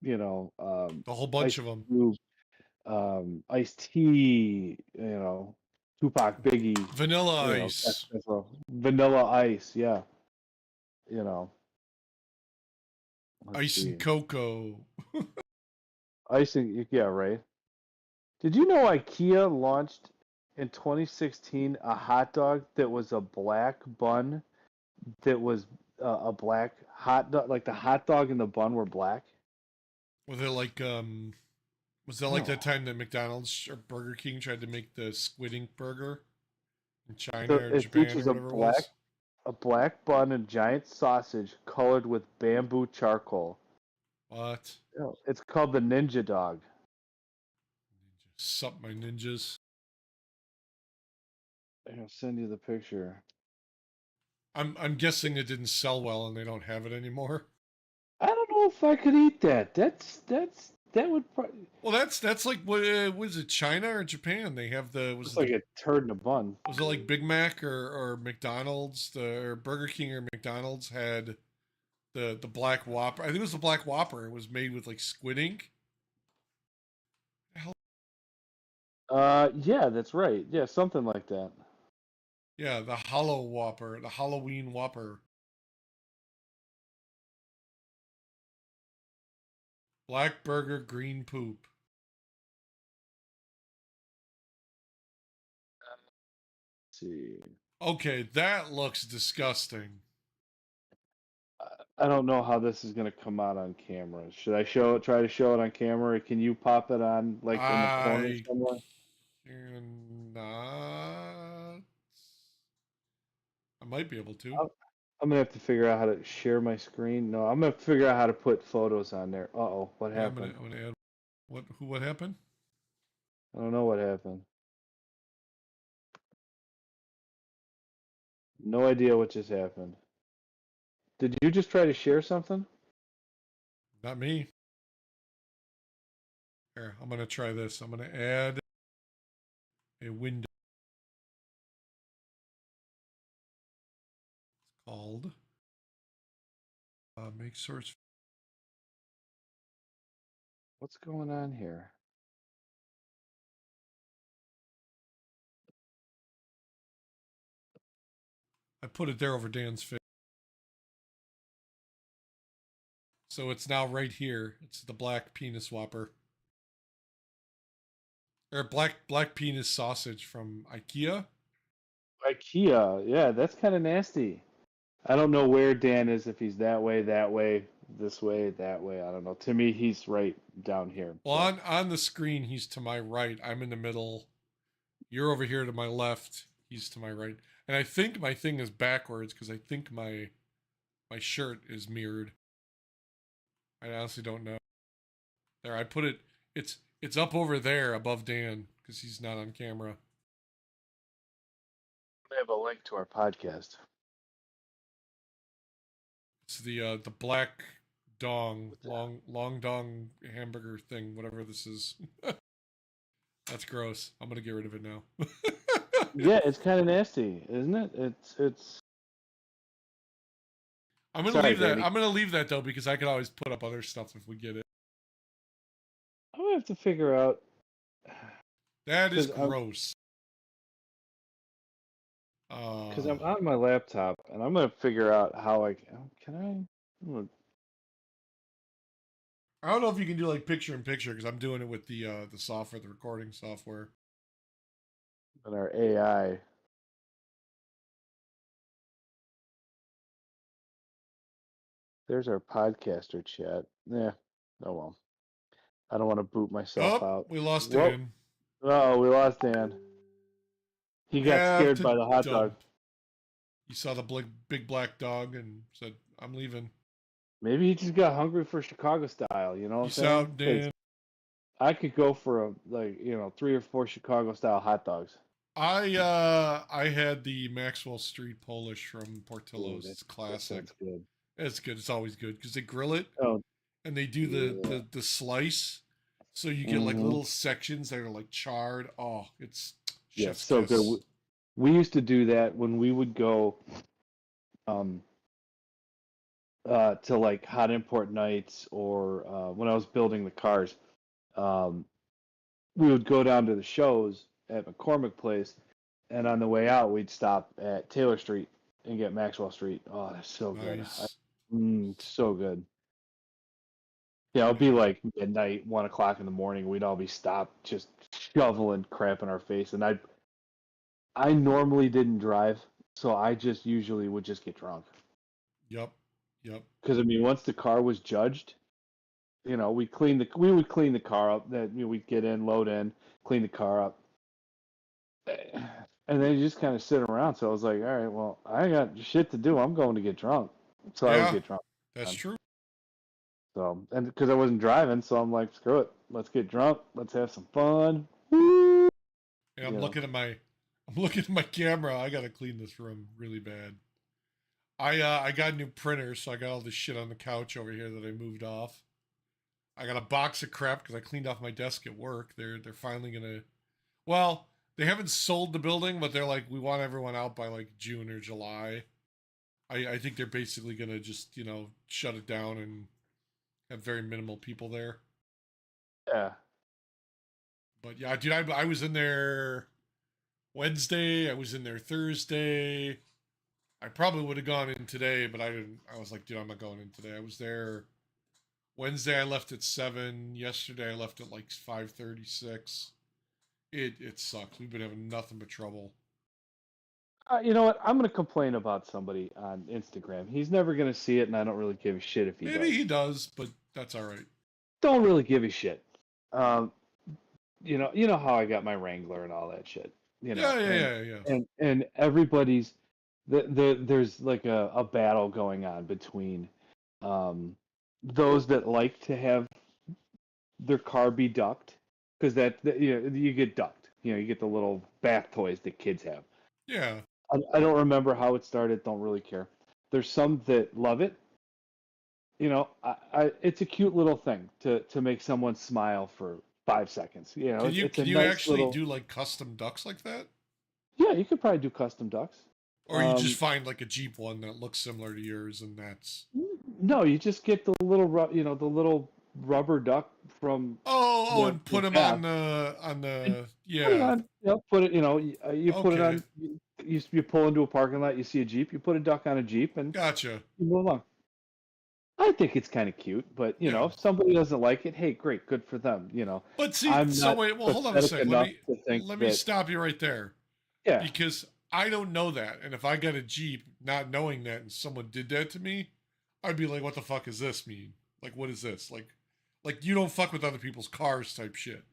The whole bunch of them. Cube, Ice-T, Tupac, Biggie, Vanilla Ice. Vanilla Ice, yeah, Let's Ice see. and Cocoa. Icing, yeah, right. Did you know IKEA launched in 2016 a hot dog that was a black bun that was a black hot dog, like the hot dog and the bun were black? Was it like was that like No. that time that McDonald's or Burger King tried to make the squid ink burger in China or It Japan or features whatever it was? a black bun and giant sausage colored with bamboo charcoal. What? It's called the Ninja Dog. Sup, my ninjas. I'll send you the picture. I'm guessing it didn't sell well and they don't have it anymore. I don't know if I could eat that. That would probably. Well, that's like what was it? China or Japan? They have the It's like a turd in a bun. was it like Big Mac or McDonald's? Or Burger King or McDonald's had the Black Whopper. I think it was the Black Whopper. It was made with like squid ink. Yeah, that's right. Yeah, something like that. Yeah, the Hollow Whopper, the Halloween Whopper. Black burger, green poop. Let's see. Okay, that looks disgusting. I don't know how this is gonna come out on camera. Should I try to show it on camera? Can you pop it on like in the corner I somewhere? cannot. I might be able to. I'm gonna have to figure out how to share my screen. No, I'm gonna figure out how to put photos on there. Uh-oh, what Yeah, happened? I'm gonna add what happened? I don't know what happened. No idea what just happened. Did you just try to share something? Not me. Here, I'm gonna try this. I'm gonna add a window. It's called make source. What's going on here? I put it there over Dan's face. So it's now right here. It's the black penis whopper. Or black penis sausage from IKEA. IKEA, yeah, that's kind of nasty. I don't know where Dan is, if he's that way, this way, that way. I don't know. To me, he's right down here. Well, So, on the screen, he's to my right. I'm in the middle. You're over here to my left. He's to my right. And I think my thing is backwards because I think my shirt is mirrored. I honestly don't know. There, I put it. It's up over there above Dan because he's not on camera. I have a link to our podcast. It's the black dong, long dong hamburger thing, whatever this is. That's gross. I'm gonna get rid of it now. Yeah, it's kind of nasty, isn't it? It's. I'm gonna Sorry, leave that. Danny. I'm gonna leave that though because I could always put up other stuff if we get it. I'm gonna have to figure out. That is 'Cause I'm- gross. Because I'm on my laptop and I'm gonna figure out how I can I. I don't know if you can do like picture in picture because I'm doing it with the software, the recording software. And our AI. There's our podcaster chat. Yeah. Oh well. I don't want to boot myself Oh, out. we lost Whoa. Dan. Oh, we lost Dan. He got Have scared to by the hot dog. dump. He saw the big black dog and said, "I'm leaving." Maybe he just got hungry for Chicago style, you know what I'm Peace saying? out, 'Cause Dan. I could go for 3 or 4 Chicago style hot dogs. I had the Maxwell Street Polish from Ooh, Portillo's. It's that classic. sounds good. It's good. It's always good because they grill it Oh, and they do the slice, so you get like Mhm. little sections that are like charred. Oh, it's yeah, chef's so kiss. good. We used to do that when we would go to like hot import nights or when I was building the cars. We would go down to the shows at McCormick Place, and on the way out, we'd stop at Taylor Street and get Maxwell Street. Oh, that's so Nice. good. So good. Yeah, it'll be like midnight, 1 o'clock in the morning. We'd all be stopped, just shoveling crap in our face. And I normally didn't drive, so I just usually would just get drunk. Yep. Yep. Because I mean, once the car was judged, we would clean the car up. That we'd get in, load in, clean the car up, and then you just kind of sit around. So I was like, all right, well, I got shit to do. I'm going to get drunk. So I Yeah. would get drunk. That's true. So and because I wasn't driving, so I'm like, screw it. Let's get drunk. Let's have some fun. Woo! And I'm Yeah. looking at my camera. I gotta clean this room really bad. I got a new printer, so I got all this shit on the couch over here that I moved off. I got a box of crap because I cleaned off my desk at work. They're finally gonna. Well, they haven't sold the building, but they're like, we want everyone out by like June or July. I think they're basically gonna just shut it down and have very minimal people there. Yeah. But yeah, dude, I was in there Wednesday. I was in there Thursday. I probably would have gone in today, but I didn't. I was like, dude, I'm not going in today. I was there Wednesday. I left at 7. Yesterday, I left at like 5:36. It sucks. We've been having nothing but trouble. You know what? I'm going to complain about somebody on Instagram. He's never going to see it, and I don't really give a shit if he Maybe does. he does, but that's all right. Don't really give a shit. You know how I got my Wrangler and all that shit. Yeah. And everybody's there's like a battle going on between those that like to have their car be ducked because you get ducked. You get the little bath toys that kids have. Yeah. I don't remember how it started. Don't really care. There's some that love it. It's a cute little thing to make someone smile for 5 seconds. Can you it's a can you nice actually little... do like custom ducks like that? Yeah, you could probably do custom ducks. Or you just find like a Jeep one that looks similar to yours, and that's. No, you just get the little the little rubber duck from. And put them on the yeah. Put it on, put it. You put it Okay. on. You pull into a parking lot. You see a Jeep. You put a duck on a Jeep, and Gotcha. you move along. I think it's kind of cute, but Yeah. if somebody doesn't like it, hey, great, good for them. But see, I'm so not wait, well, hold on a pathetic second. enough to think Let me that- stop you right there. Yeah. Because I don't know that. And if I got a Jeep not knowing that and someone did that to me, I'd be like, what the fuck does this mean? Like, what is this? Like you don't fuck with other people's cars type shit.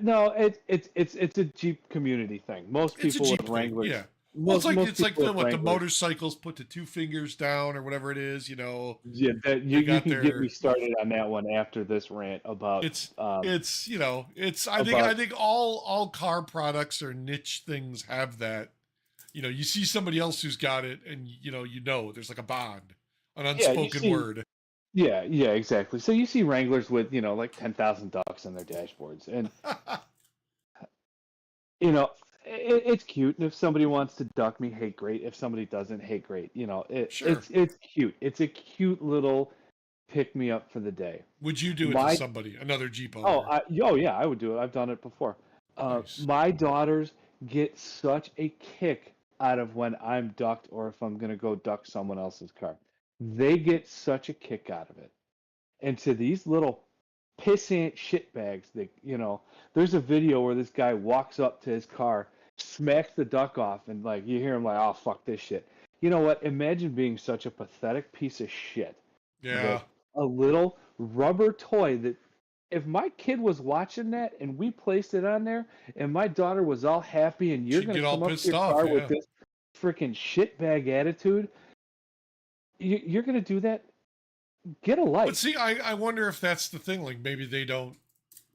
No, it's a Jeep community thing. Most It's a people Jeep with thing, Wranglers. yeah. Well, Most it's like people the, with what the Wranglers. motorcycles put the 2 fingers down or whatever it is, you know. Yeah, that They you got can get their- me started on that one after this rant about It's you know, it's I about- think all car products or niche things have that. You know, you see somebody else who's got it, and you know there's like a bond, an you unspoken see- word. yeah, exactly. So you see Wranglers with like 10,000 ducks on their dashboards, and it's cute. And if somebody wants to duck me, hey, great. If somebody doesn't, hey, great. Sure. It's cute. It's a cute little pick me up for the day. Would you do it to somebody, another Jeep owner? Oh yeah, I would do it. I've done it before. Nice. My daughters get such a kick out of when I'm ducked or if I'm gonna go duck someone else's car. They get such a kick out of it. And to these little pissant shitbags that there's a video where this guy walks up to his car, smacks the duck off, and like you hear him like, oh fuck this shit. You know what? Imagine being such a pathetic piece of shit. Yeah. A little rubber toy that if my kid was watching that and we placed it on there and my daughter was all happy and you're She'd going to get all come up to pissed your off, car yeah. with this freaking shitbag attitude, you're going to do that? Get a life. But see, I wonder if that's the thing. Like maybe they don't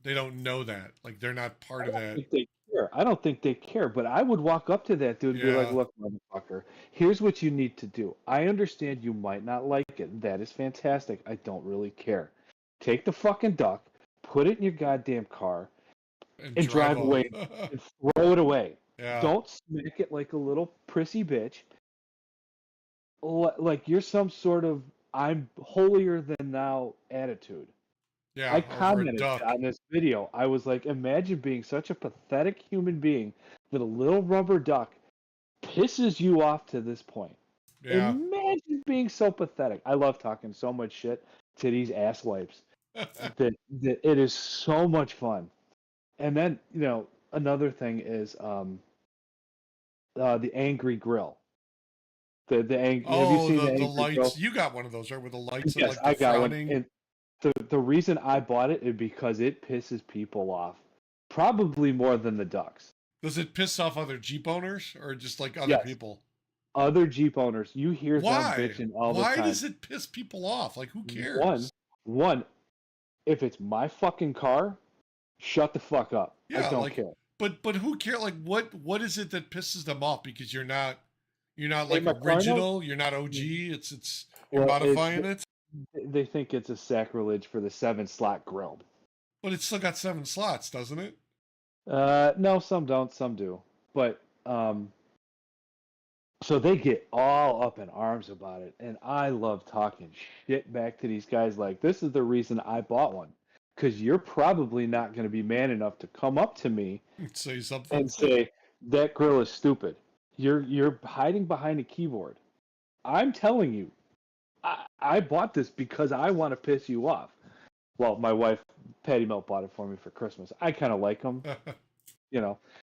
know that. Like they're not part of I don't that. think they care. I don't think they care, but I would walk up to that dude and be like, Yeah. look, motherfucker, here's what you need to do. I understand you might not like it. That is fantastic. I don't really care. Take the fucking duck, put it in your goddamn car, and drive off. away and throw it away. Yeah. Don't smack it like a little prissy bitch. Like you're some sort of I'm holier than thou attitude. Yeah. I over a commented duck. on this video. I was like, imagine being such a pathetic human being that a little rubber duck pisses you off to this point. Yeah. Imagine being so pathetic. I love talking so much shit to these ass wipes that it is so much fun. And then, another thing is the angry grill. Have you seen the the angry lights. grill? You got one of those, right? With the lights and Yes, like the I got frowning. one. And the reason I bought it is because it pisses people off, probably more than the ducks. Does it piss off other Jeep owners or just like other Yes. people? Other Jeep owners, you hear Why? them bitching all the Why time. does it piss people off? Like who cares? One, if it's my fucking car, shut the fuck up. Yeah, I don't like- care. But who cares? Like what is it that pisses them off? Because you're not like my car original. You're not OG. It's you're Well, modifying it. They think it's a sacrilege for the 7-slot grill. But it's still got 7 slots, doesn't it? No, some don't, some do. But so they get all up in arms about it, and I love talking shit back to these guys. Like, this is the reason I bought one, because you're probably not going to be man enough to come up to me Say something. and say that grill is stupid. You're hiding behind a keyboard. I'm telling you, I bought this because I want to piss you off. Well, my wife Patty Melt bought it for me for Christmas. I kind of like them,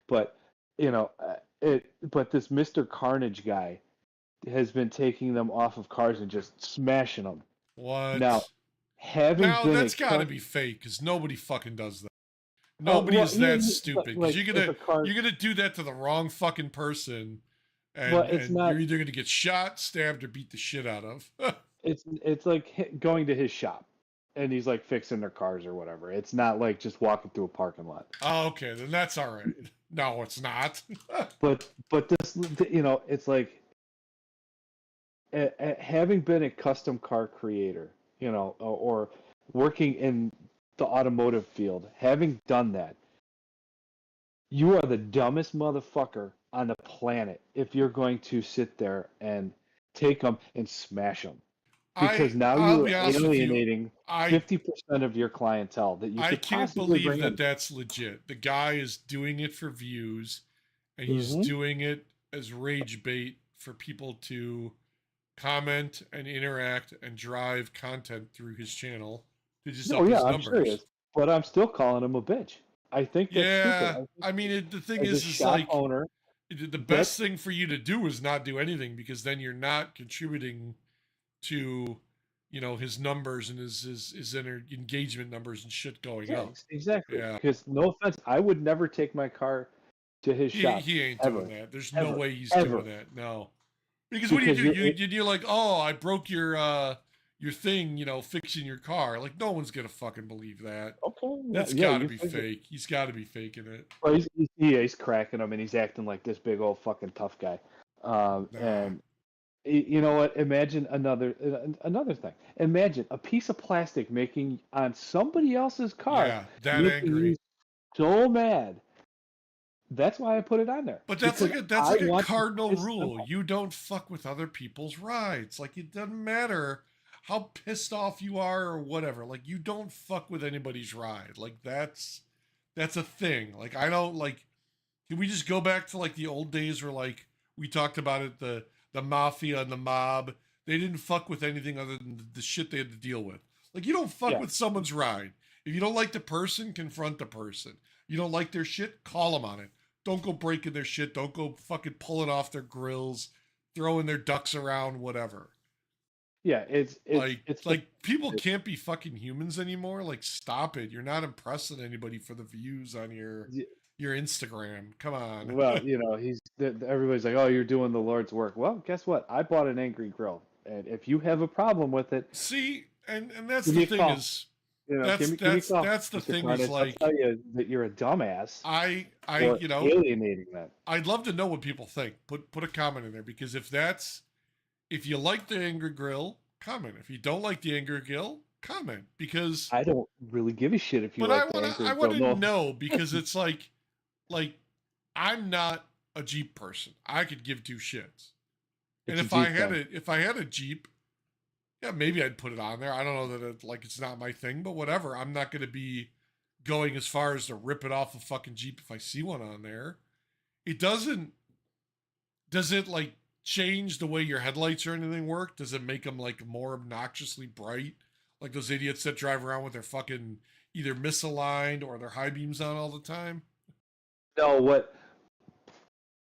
but but this Mr. Carnage guy has been taking them off of cars and just smashing them. What? Now, That's got to be fake because nobody fucking does that. Nobody is that stupid. Because you're gonna do that to the wrong fucking person, and, you're either gonna get shot, stabbed, or beat the shit out of. It's like going to his shop, and he's like fixing their cars or whatever. It's not like just walking through a parking lot. Oh, okay, then that's all right. No, it's not. But this, it's like having been a custom car creator, or working in the automotive field, having done that, you are the dumbest motherfucker on the planet if you're going to sit there and take them and smash them. Because now you're alienating 50% of your clientele that you could I can't possibly believe bring in. that's legit. The guy is doing it for views, and he's Mhm. doing it as rage bait for people to comment and interact and drive content through his channel to just up his I'm numbers. sure he is. But I'm still calling him a bitch. I think that's stupid. I mean, the thing As a is shop like owner, The That's best thing for you to do is not do anything, because then you're not contributing to, his numbers and his engagement numbers and shit going yeah, up. exactly. Yeah. Because no offense, I would never take my car to his He shop he ain't doing ever, that. There's no ever, way he's ever. doing that. No. Because what do you Because do? You're like, "Oh, I broke your thing, fixing your car." Like, no one's going to fucking believe that. okay, yeah, That's yeah, got to you be think it. fake. He's got to be faking it. Well, he's cracking him, and he's acting like this big old fucking tough guy. Nah. And you know what? Imagine another thing. Imagine a piece of plastic making on somebody else's car, Yeah, that making you angry. so mad. That's why I put it on there But that's because like a that's I like a want to cardinal piss them rule. off. You don't fuck with other people's rides. Like, it doesn't matter how pissed off you are or whatever. Like, you don't fuck with anybody's ride. Like, that's a thing. Like, I don't like. Can we just go back to like the old days where, like, we talked about it, the mafia and the mob? They didn't fuck with anything other than the shit they had to deal with. Like, you don't fuck Yeah, with someone's ride. If you don't like the person, confront the person. You don't like their shit, call them on it. Don't go breaking their shit. Don't go fucking pulling off their grills, throwing their ducks around, whatever. yeah. Like, It's the like people can't be fucking humans anymore. Like, stop it. You're not impressing anybody for the views on your Instagram. Come on. well, everybody's like, oh, you're doing the Lord's work. Well, guess what? I bought an Angry Grill, and if you have a problem with it, See, and that's give the me a thing call. is Give that's me a that's call, that's the Mr. thing is Carnage. I'll like tell you that you're a dumbass I for alienating that. I'd love to know what people think. Put a comment in there, because if you like the Angry Grill, comment. If you don't like the Angry Grill, comment, because I don't really give a shit if you but like the Angry I Grill. want to No, know, because it's like I'm not a Jeep person. I could give two shits. And it's a Jeep thing. if I had a Jeep, yeah, maybe I'd put it on there. I don't know that it's not my thing, but whatever. I'm not going to be going as far as to rip it off a fucking Jeep if I see one on there. It doesn't. Does it like change the way your headlights or anything work? Does it make them like more obnoxiously bright, like those idiots that drive around with their fucking either misaligned or their high beams on all the time? No, what?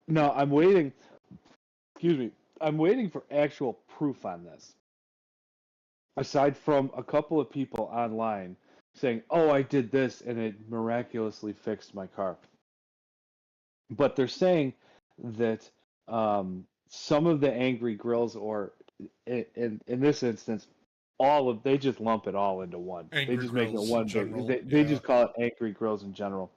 No, I'm waiting. Excuse me. I'm waiting for actual proof on this. Aside from a couple of people online saying, "Oh, I did this and it miraculously fixed my car," but they're saying that some of the Angry Grills, or in this instance, they just lump it all into one. They Angry just make it grills in one big. general, They yeah. just call it Angry Grills in general.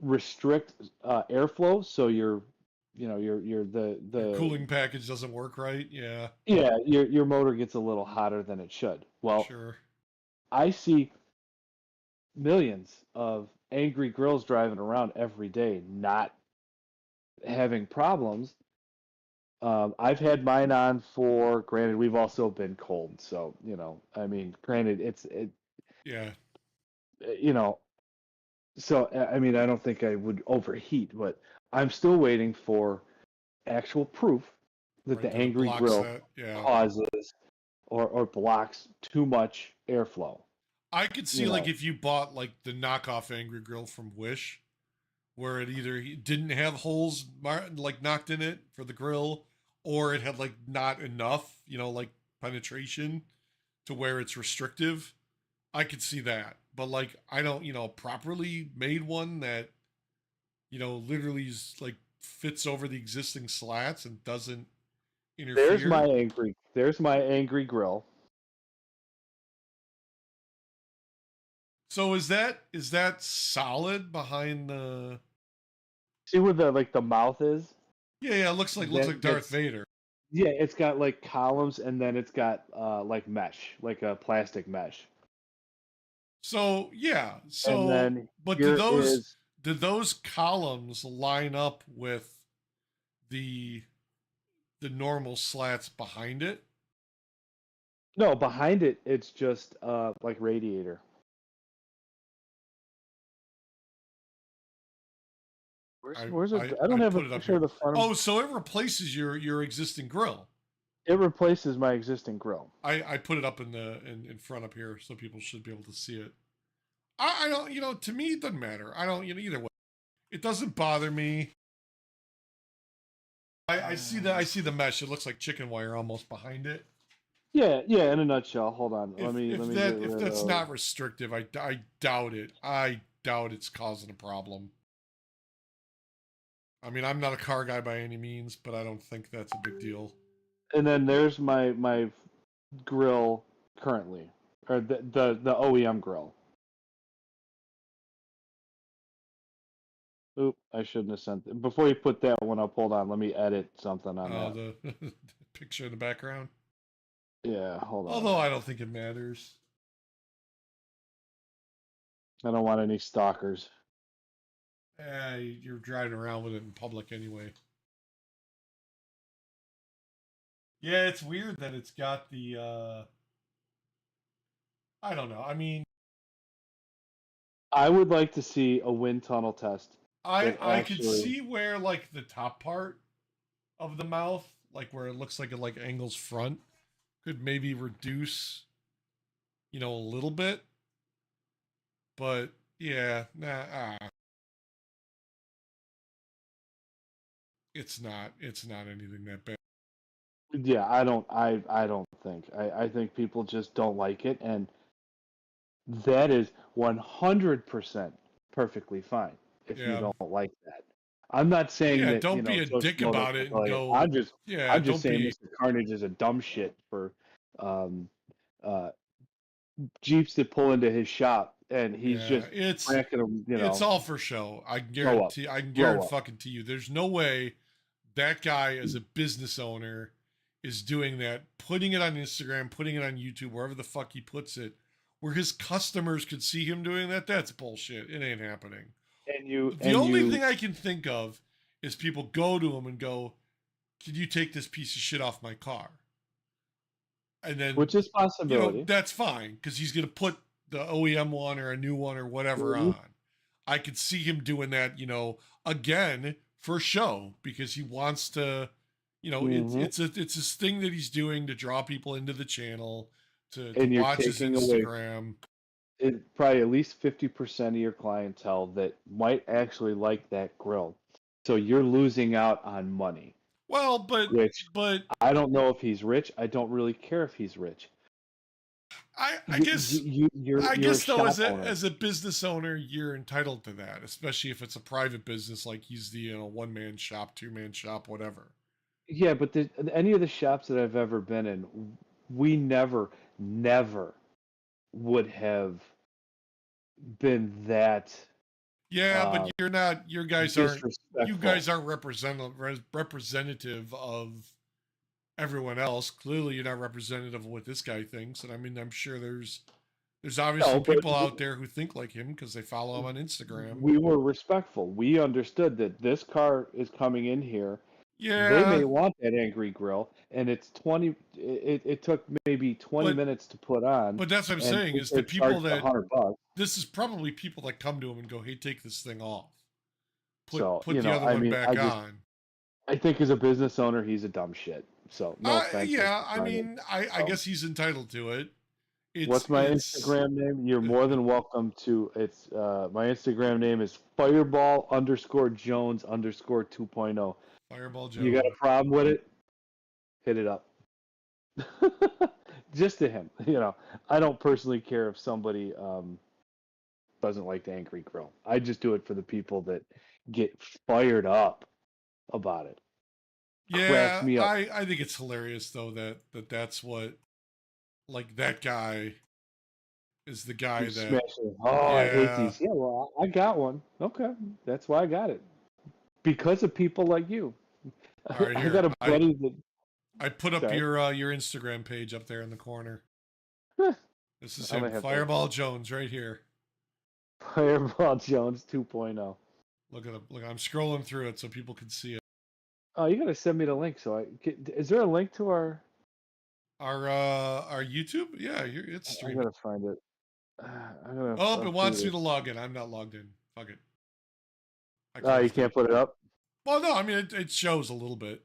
Restrict airflow, so your Your the cooling package doesn't work right, yeah, yeah, your motor gets a little hotter than it should. Well, sure. I see millions of Angry Grills driving around every day, not having problems. I've had mine on for, granted, we've also been cold, so I mean, granted, Yeah, you know, so I mean, I don't think I would overheat, but I'm still waiting for actual proof that right. the That it Angry blocks Grill that. Yeah, causes or blocks too much airflow. I could see You like know, if you bought like the knockoff Angry Grill from Wish, where it either didn't have holes like knocked in it for the grill, or it had like not enough, like penetration to where it's restrictive. I could see that, but like I don't, properly made one that literally is like fits over the existing slats and doesn't interfere. there's my Angry Grill. So is that solid behind the? See where the mouth is? Yeah, it looks like Darth That's Vader. Yeah, it's got like columns, and then it's got like mesh, like a plastic mesh. So yeah, And so then but here is did those columns line up with the the normal slats behind it? no, behind it it's just like radiator. Where's it? I I don't have a put it up picture here. of the front of Oh, so it replaces your existing grill. it. Replaces my existing grill. I put it up in front up here so people should be able to see it. I don't, to me it doesn't matter. I don't, either way. It doesn't bother me. I see the mesh. It looks like chicken wire almost behind it. Yeah, yeah. In a nutshell, hold on. Let me get If rid that's of. not restrictive, I doubt it. I doubt it's causing a problem. I mean, I'm not a car guy by any means, but I don't think that's a big deal. And then there's my grill currently, or the OEM grill. Oop, I shouldn't have sent it. Before you put that one up, hold on. Let me edit something on Oh, that. the picture in the background. Yeah, hold on. Although I don't think it matters. I don't want any stalkers. You're driving around with it in public anyway. Yeah, it's weird that it's got the I don't know. I mean, I would like to see a wind tunnel test. I could see where like the top part of the mouth, like where it looks like it like angles front, could maybe reduce, a little bit. But yeah, it's not anything that bad. Yeah, I don't think. I think people just don't like it, and that is 100% perfectly fine if you Yeah. don't like that. I'm not saying Yeah, that, don't be a Social dick Moto about it and like it. go, yeah, I'm just don't saying be Mr. Carnage is a dumb shit for um uh Jeeps that pull into his shop and he's yeah, just cracking them, it's all for show. I can grow up. guarantee I can Grow guarantee up. fucking to you. There's no way that guy as a business owner is doing that, putting it on Instagram, putting it on YouTube, wherever the fuck he puts it, where his customers could see him doing that. That's bullshit. It ain't happening. The only thing I can think of is people go to him and go, "Can you take this piece of shit off my car?" And then, which is possibility. that's fine because he's going to put the OEM one or a new one or whatever Mhm. on. I could see him doing that, again for show because he wants to, Mhm. it's this thing that he's doing to draw people into the channel to And you're watch his taking away Instagram. probably at least 50% of your clientele that might actually like that grill. So you're losing out on money, Well, but which but I don't know if he's rich. I don't really care if he's rich. I guess You're I a guess though, shop owner. as a business owner, you're entitled to that, especially if it's a private business like he's the one man shop, 2 man shop, whatever. Yeah, but any of the shops that I've ever been in, we never would have been that Yeah, but you're not. You guys disrespectful. aren't representative of everyone else. Clearly, you're not representative of what this guy thinks, and I mean, I'm sure there's obviously No, but people out there who think like him because they follow him on Instagram. we were respectful. We understood that this car is coming in here. They Yeah, may want that angry grill, and it's 20. It took maybe 20 but minutes to put on, that's what I'm and saying is the they're people charged that $100. this is probably people that come to him and go, "Hey, take this thing off. So, Put the other I one mean, back on." I think as a business owner, he's a dumb shit. So, no offense. Yeah, Mr. I Carnage. mean, I guess he's entitled to it. What's my Instagram name? You're more than welcome to. It's my Instagram name is Fireball_Jones_2.0. Fireball Jones. You got a problem with it? Hit it up. Just to him, I don't personally care if somebody doesn't like the angry grill. I just do it for the people that get fired up about it. Cracks Yeah, me up. I think it's hilarious though that's what, like, that guy is the guy Keep that smashing. Oh, I hate yeah. these. Yeah, well, I got one. Okay, that's why I got it. Because of people like you. All right, I here got a buddy that. I put up Sorry. your Instagram page up there in the corner. This is him, have to- Fireball Jones, right here. Fireball Jones 2.0. Look at him. Look, I'm scrolling through it so people can see it. Oh, you gotta send me the link. Is there a link to our YouTube? Yeah, it's I streaming. gotta find it. I'm gonna. Oh, it wants me to log in. I'm not logged in. Fuck it. You can't put it up. Well, no, I mean it shows a little bit,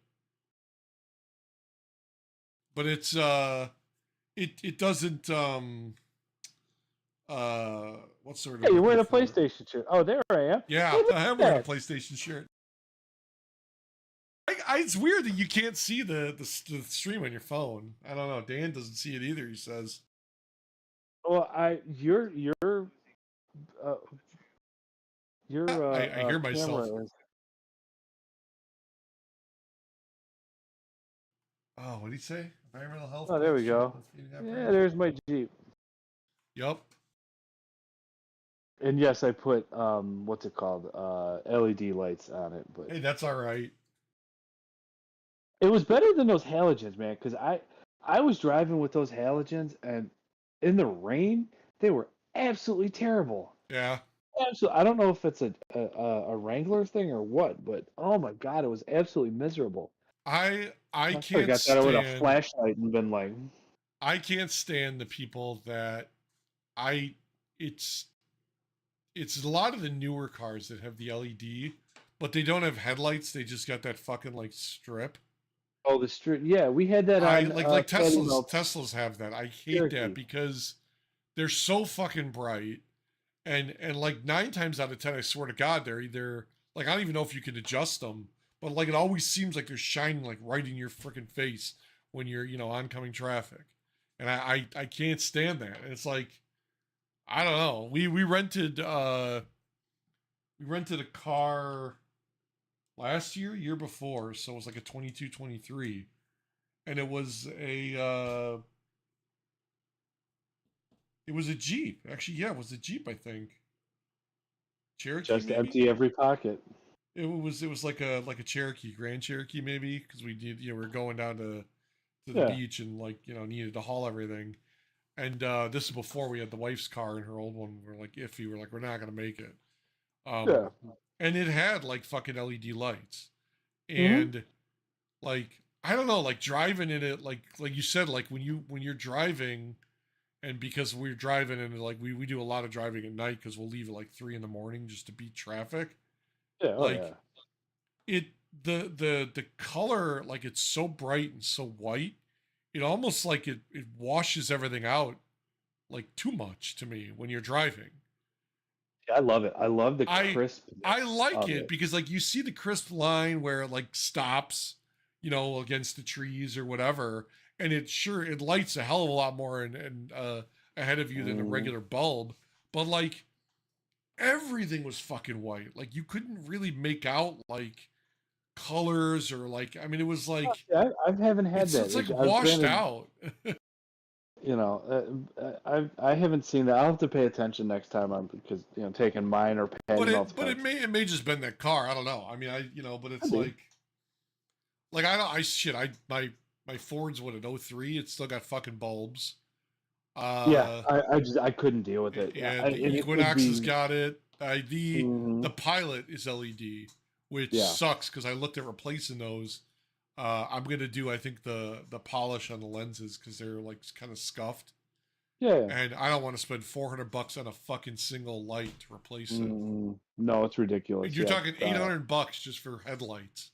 but it's it doesn't what's the word? Hey, you're wearing a PlayStation shirt. Oh, there I am. Yeah, Hey, look I am at wearing a that. PlayStation shirt. It's weird that you can't see the stream on your phone. I don't know. Dan doesn't see it either. He says. Well, uh, I hear myself. camera is. Oh, what did he say? Environmental health. Oh, there we go. Yeah, there's my Jeep. Yup. And yes, I put what's it called? LED lights on it, but Hey, that's all right. it was better than those halogens, man. Because I was driving with those halogens, and in the rain, they were absolutely terrible. Yeah. Absolutely, I don't know if it's a Wrangler thing or what, but oh my god, it was absolutely miserable. I I could have can't got that with a stand. flashlight and been like, I can't stand the people that I. It's a lot of the newer cars that have the LED, but they don't have headlights. They just got that fucking like strip. oh, the street. Yeah, we had that I on like Patty Teslas. Melt's Teslas have that. I hate that Cherokee. because they're so fucking bright, and like 9 times out of 10, I swear to God, they're either like I don't even know if you can adjust them, but like it always seems like they're shining like right in your freaking face when you're oncoming traffic, and I can't stand that. And it's like I don't know. We rented a car last year before, so it was like a 22, 23, and it was a Jeep. Actually, yeah, it was a Jeep, I think. Cherokee Just maybe? empty every pocket. It was like a Cherokee, Grand Cherokee maybe, because we did we were going down to the Yeah, beach and like, needed to haul everything. And this is before we had the wife's car and her old one were like iffy. We're like, we're not gonna make it. Um yeah. and it had like fucking LED lights. Hmm. And like I don't know, like driving in it, like you said, like when you're driving, and because we're driving and like we do a lot of driving at night because we'll leave at like 3 in the morning just to beat traffic. Yeah, oh Like yeah. it the color, like it's so bright and so white, it almost like it washes everything out like too much to me when you're driving. Yeah, I love it. I love the I I crispness like of it it. because like you see the crisp line where it like stops, against the trees or whatever, and it lights a hell of a lot more and ahead of you than a Mm. regular bulb. But like everything was fucking white. Like you couldn't really make out like colors or like I mean it was like Yeah, I haven't had that. it's like I've washed granted, out. I haven't seen that. I'll have to pay attention next time I'm because taking mine or Patty but Melt's it but car. it may just been that car. I don't know. I mean but it's Could be. like I don't I shit I my Ford's what an '03. It's still got fucking bulbs. Yeah, Uh I couldn't deal with it. Yeah, and the it'd Equinox has be. got it. The Mhm. Pilot is LED, which Yeah, sucks because I looked at replacing those. I'm gonna do I think the polish on the lenses because they're like kind of scuffed, yeah. and I don't want to spend $400 on a fucking single light to replace it. No, it's And ridiculous. you're Yeah. talking $800 just for headlights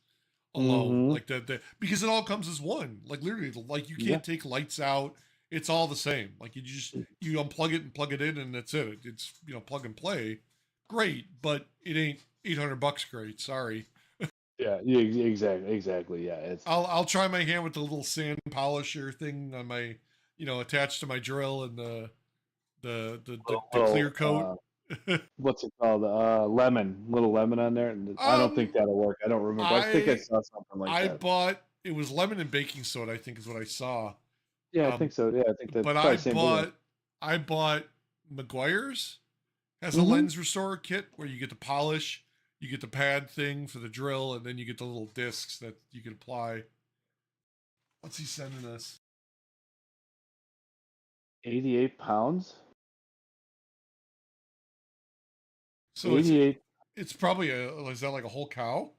alone, Hmm. like the because it all comes as one. Like literally, like you Yeah. can't take lights out. It's all the same. Like you unplug it and plug it in, and that's it. It's plug and play. Great, but it ain't $800 great. Sorry. Yeah. Yeah. Exactly. Yeah. It's I'll try my hand with the little sand polisher thing on my attached to my drill and the clear little. coat. What's it called? Lemon, little lemon on there. And I don't think um, that'll work. I don't remember. I think I I saw something like I that. bought it was lemon and baking soda. I think is what I saw. Yeah, I think Um, so. Yeah, I think that's but probably the same thing. I bought McGuire's has a Hmm. lens restorer kit where you get the polish, you get the pad thing for the drill, and then you get the little discs that you can apply. What's he sending us? 88 pounds. So 88. it's probably is that like a whole cow?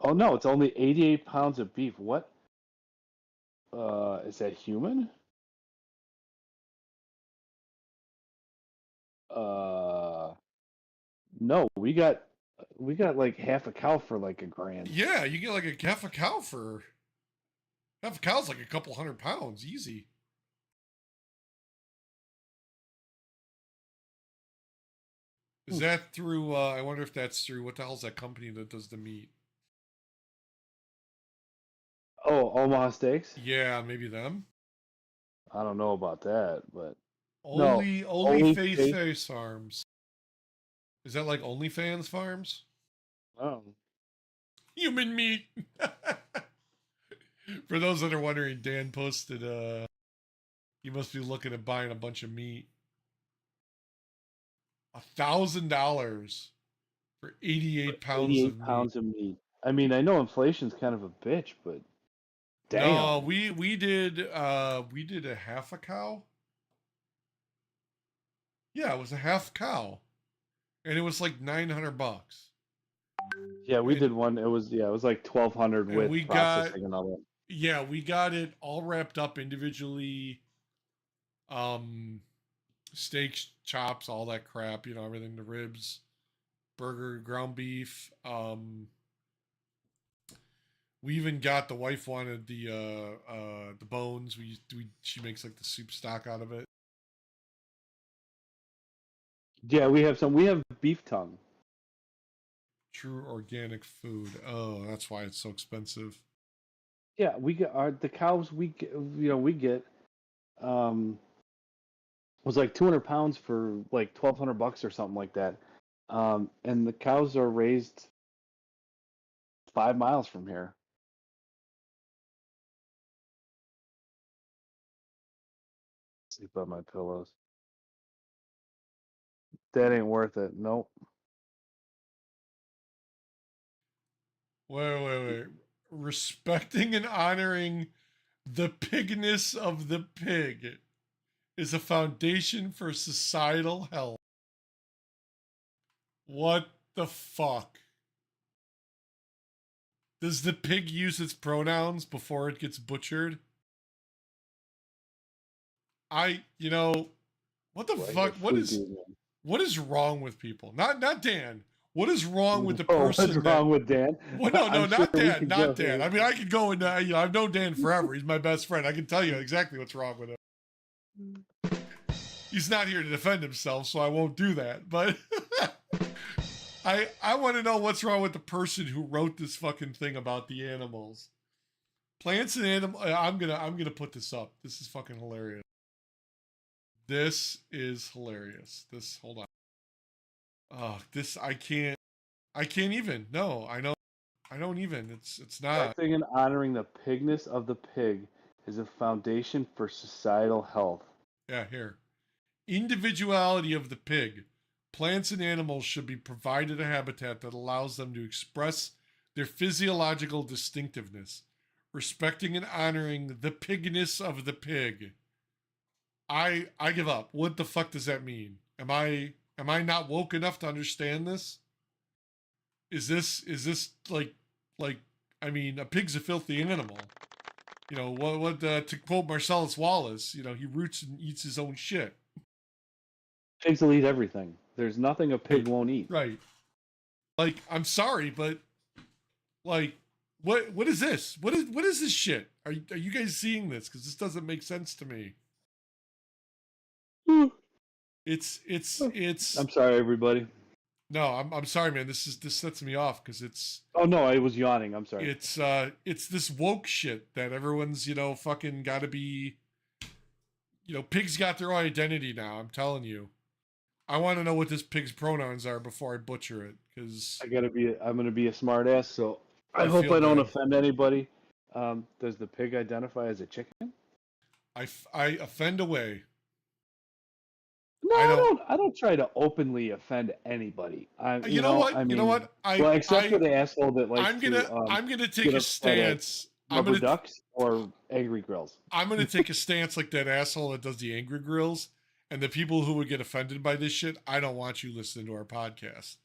Oh no, it's only 88 pounds of beef. What? Is that human? Uh, no, we got like half a cow for like $1,000. Yeah, you get like a half a cow for half a cow's like a couple 100 pounds, easy. Is Hmm. that through? I wonder if that's through what the hell's that company that does the meat? Oh, Omaha Steaks. Yeah, maybe them. I don't know about that, but no, Only only Face steak. Face Farms. Is that like OnlyFans Farms? Oh, Human meat. For those that are wondering, Dan posted he must be looking at buying a bunch of meat. $1,000 for 88 pounds 88 of meat. pounds of meat. I mean, I know inflation's kind of a bitch, but No, damn. we did a half a cow. Yeah, it was a half cow. And it was like $900. Yeah, we did And one. It was like 1,200 and with we got processing and all that. yeah, we got it all wrapped up individually. Um Steaks, chops, all that crap, everything, the ribs, burger, ground beef. We even got, the wife wanted the bones. She makes like the soup stock out of it. Yeah, we have some. We have beef tongue. True organic food. Oh, that's why it's so expensive. Yeah, we get the cows we get, we get was like 200 pounds for like $1,200 or something like that. And the cows are raised 5 miles from here. Sleep on my pillows. That ain't worth it. Nope. Wait. Respecting and honoring the pigness of the pig is a foundation for societal health. What the fuck? Does the pig use its pronouns before it gets butchered? What the fuck? What is wrong with people? Not Dan. What is wrong with the Oh, person what's wrong with Dan? Well, no, I'm not sure we Dan, could not go Dan. here. I mean, I could go and I've known Dan forever. He's my best friend. I can tell you exactly what's wrong with him. He's not here to defend himself, so I won't do that. But I want to know what's wrong with the person who wrote this fucking thing about the animals. Plants and animals. I'm gonna put this up. This is fucking hilarious. This is hilarious. Hold on. Oh, I can't even. No, I don't even. It's not. Respecting and honoring the pigness of the pig is a foundation for societal health. Yeah, here. Individuality of the pig. Plants and animals should be provided a habitat that allows them to express their physiological distinctiveness. Respecting and honoring the pigness of the pig. I give up. What the fuck does that mean? Am I not woke enough to understand this? Is this like I mean, a pig's a filthy animal. What to quote Marcellus Wallace, he roots and eats his own shit. Pigs will eat everything. There's nothing a pig won't eat. Right. Like, I'm sorry, but like what is this? What is this shit? Are you guys seeing this? Because this doesn't make sense to me. It's I'm sorry, everybody. No, I'm sorry, man. This sets me off because it's Oh no, I was yawning. I'm sorry. it's this woke shit that everyone's fucking got to be. Pigs got their own identity now. I'm telling you. I want to know what this pig's pronouns are before I butcher it, because I'm gonna be a smart ass, so I I hope feel I don't bad. offend anybody. Does the pig identify as a chicken? I offend away. No, I I don't- don't try to openly offend anybody. You know what? I mean, You know what? well, except for the asshole that likes I'm gonna to I'm gonna take get a upset at stance. rubber ducks or angry grills. I'm gonna take a stance like that asshole that does the angry grills, and the people who would get offended by this shit. I don't want you listening to our podcast.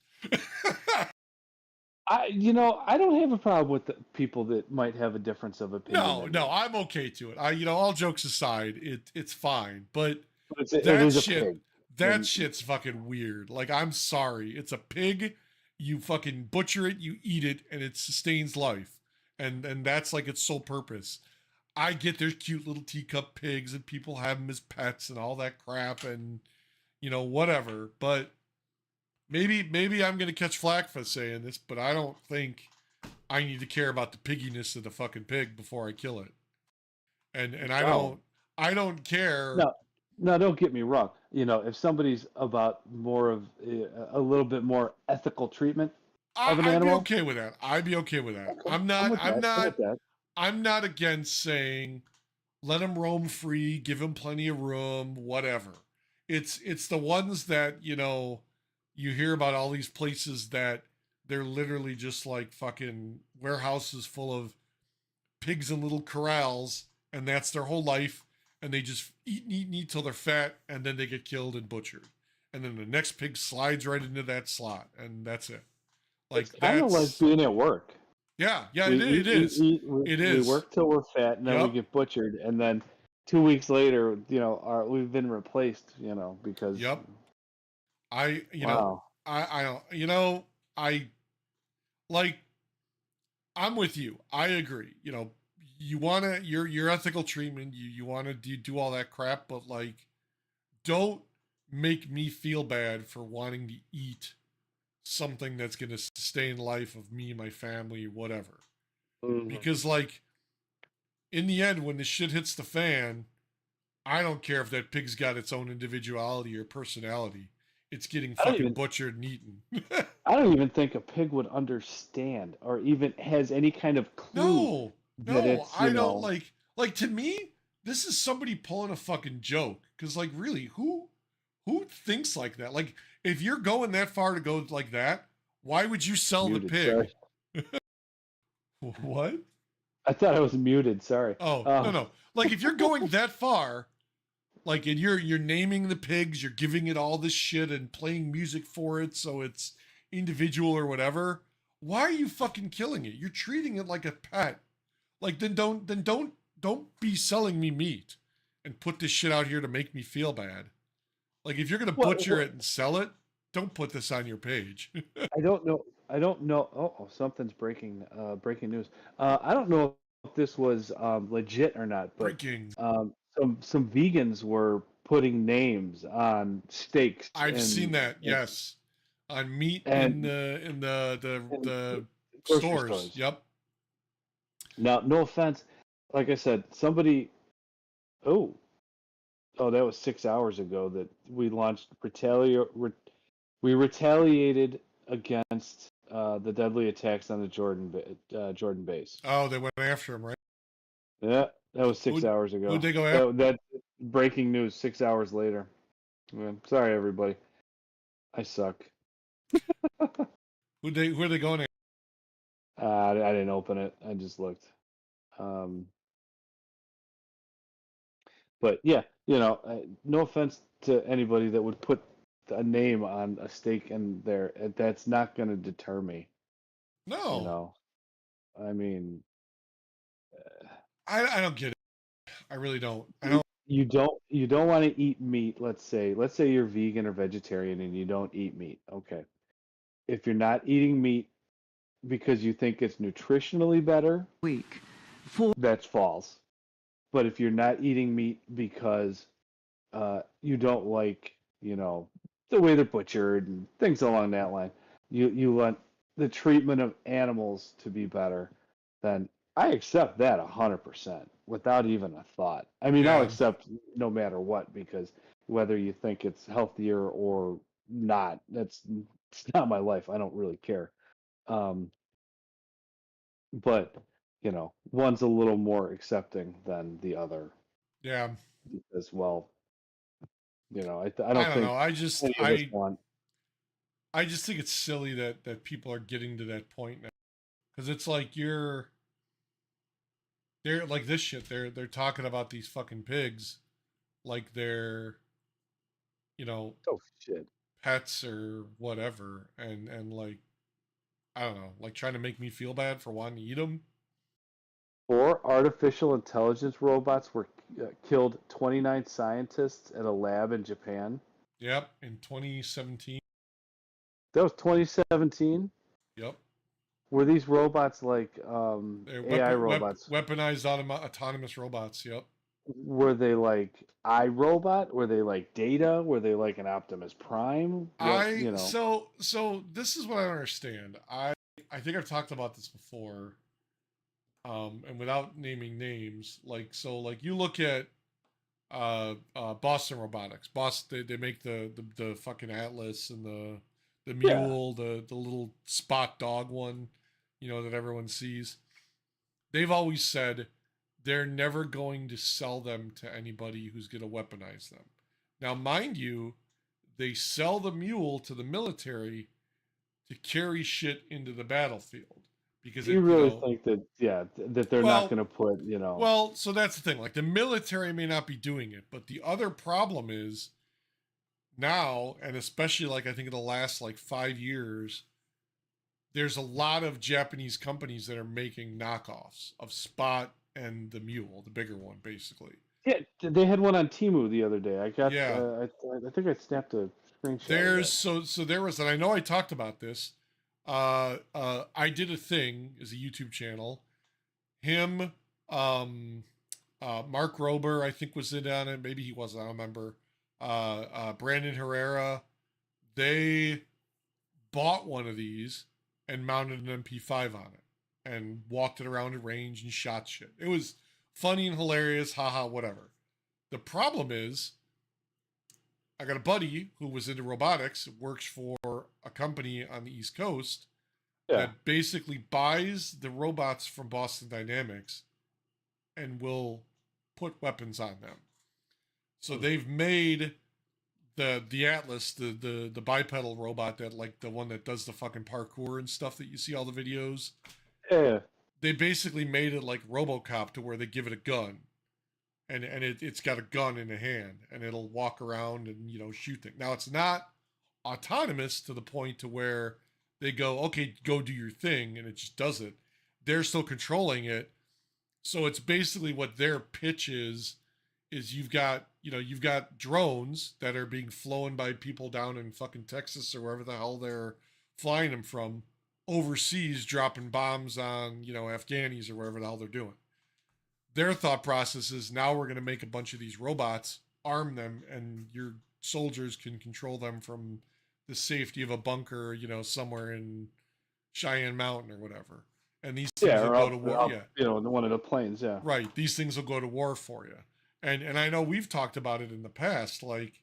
I don't have a problem with the people that might have a difference of opinion. No, I'm okay to it. All jokes aside, it's fine. But it is a shit, pig. that shit's fucking weird. Like, I'm sorry, it's a pig. You fucking butcher it, you eat it, and it sustains life, and that's like its sole purpose. I get there's cute little teacup pigs, and people have them as pets and all that crap, and whatever. But maybe I'm gonna catch flack for saying this, but I don't think I need to care about the pigginess of the fucking pig before I kill it. And I No. don't care. No, no, don't get me wrong. If somebody's about more of a little bit more ethical treatment of an I'd be animal, okay with that. I'd be okay with that. okay, I'm with that. I'm with that. I'm not against saying let them roam free, give them plenty of room, whatever. It's the ones that, you hear about all these places that they're literally just like fucking warehouses full of pigs in little corrals, and that's their whole life, and they just eat and eat and eat till they're fat, and then they get killed and butchered. And then the next pig slides right into that slot, and that's it. Like It's kind of like that's being at work. yeah, yeah, We it eat, is. It we is. work till we're fat, and then we Yep. get butchered, and then 2 weeks later, we've been replaced, because Yep. I you know wow. I don't I like I'm with you. I agree. You want to your ethical treatment, you want to do all that crap, but like don't make me feel bad for wanting to eat something that's going to sustain life of me, my family, whatever. Mhm. Because like in the end when the shit hits the fan, I don't care if that pig's got its own individuality or personality. It's getting I don't fucking even butchered and eaten. I don't even think a pig would understand or even has any kind of clue No, that no, it's, I don't like to me, this is somebody pulling a fucking joke. Cause like really, who thinks like that? Like if you're going that far to go like that, why would you sell the muted. Sorry. pig? What? I thought I was muted. Sorry. Oh, no, no. Like if you're going that far, like and you're naming the pigs, you're giving it all this shit and playing music for it so it's individual or whatever, why are you fucking killing it? You're treating it like a pet. Like then don't be selling me meat and put this shit out here to make me feel bad. Like if you're gonna butcher Well, it and sell it, don't put this on your page. I don't know. I don't know. Oh, something's breaking. Breaking news. I don't know if this was legit or not, but Breaking. some vegans were putting names on steaks I've seen that, and yes. On meat in and, and the grocery stores. stores. Yep. Now, no offense. Like I said, somebody. Oh, oh, that was 6 hours ago that we launched we retaliated against the deadly attacks on the Jordan base. Oh, they went after him, right? Yeah, that was six Who hours who'd ago. they go after? That breaking news 6 hours later. Yeah, sorry, everybody. I suck. Who are they going after? I didn't open it. I just looked. Um, but yeah, no offense to anybody that would put a name on a steak in there. That's not going to deter me. You No. know, I mean, I don't get it. I really don't. I you don't you don't want to eat meat. Let's say you're vegan or vegetarian and you don't eat meat. Okay, if you're not eating meat because you think it's nutritionally better, week. that's false. But if you're not eating meat because you don't like, the way they're butchered and things along that line, you want the treatment of animals to be better, then I accept that 100% without even a thought. I mean, I'll yeah. accept no matter what because whether you think it's healthier or not, it's not my life. I don't really care. Um, but one's a little more accepting than the other Yeah. as well. I I don't don't know. think I just any of us want. I just think it's silly that people are getting to that point now. Cuz it's like they're like this shit. They're talking about these fucking pigs like they're, you know, Oh shit! pets or whatever and like I don't know, like trying to make me feel bad for wanting to eat them. 4 artificial intelligence robots were killed 29 scientists at a lab in Japan. Yep, in 2017. That was 2017. Yep. Were these robots like They're AI robots? weaponized autonomous robots. Yep. Were they like iRobot? Were they like Data? Were they like an Optimus Prime? What I so this is what I don't understand. I think I've talked about this before, and without naming names, like so, like you look at Boston Robotics. Boston, they make the fucking Atlas and the Yeah. mule, the little spot dog one, that everyone sees. They've always said they're never going to sell them to anybody who's going to weaponize them. Now, mind you, they sell the mule to the military to carry shit into the battlefield because You really think that, yeah, that they're not well, going to put, well, so that's the thing. Like the military may not be doing it, but the other problem is now, and especially like I think in the last like 5 years, there's a lot of Japanese companies that are making knockoffs of Spot and the Mule, the bigger one, basically. yeah, they had one on Timu the other day. I got, Yeah. I think I snapped a screenshot. There's of that. so there was, and I know I talked about this. I did a thing as a YouTube channel. Him, Mark Rober, I think was in on it. Maybe he wasn't. I don't remember. Brandon Herrera. They bought one of these and mounted an MP5 on it and walked it around a range and shot shit. It was funny and hilarious, haha, whatever. The problem is, I got a buddy who was into robotics, works for a company on the East Coast that basically buys the robots from Boston Dynamics and will put weapons on them. So they've made the Atlas, the bipedal robot, that like the one that does the fucking parkour and stuff that you see all the videos. Yeah. They basically made it like RoboCop to where they give it a gun. And it's got a gun in a hand and it'll walk around and shoot things. Now it's not autonomous to the point to where they go, okay, go do your thing, and it just does it. They're still controlling it. So it's basically what their pitch is you've got drones that are being flown by people down in fucking Texas or wherever the hell they're flying them from overseas, dropping bombs on, Afghanis or wherever the hell they're doing. Their thought process is now we're going to make a bunch of these robots, arm them, and your soldiers can control them from the safety of a bunker, somewhere in Cheyenne Mountain or whatever. And these things will go to war. One of the planes. Yeah. Right. These things will go to war for you. And I know we've talked about it in the past. Like,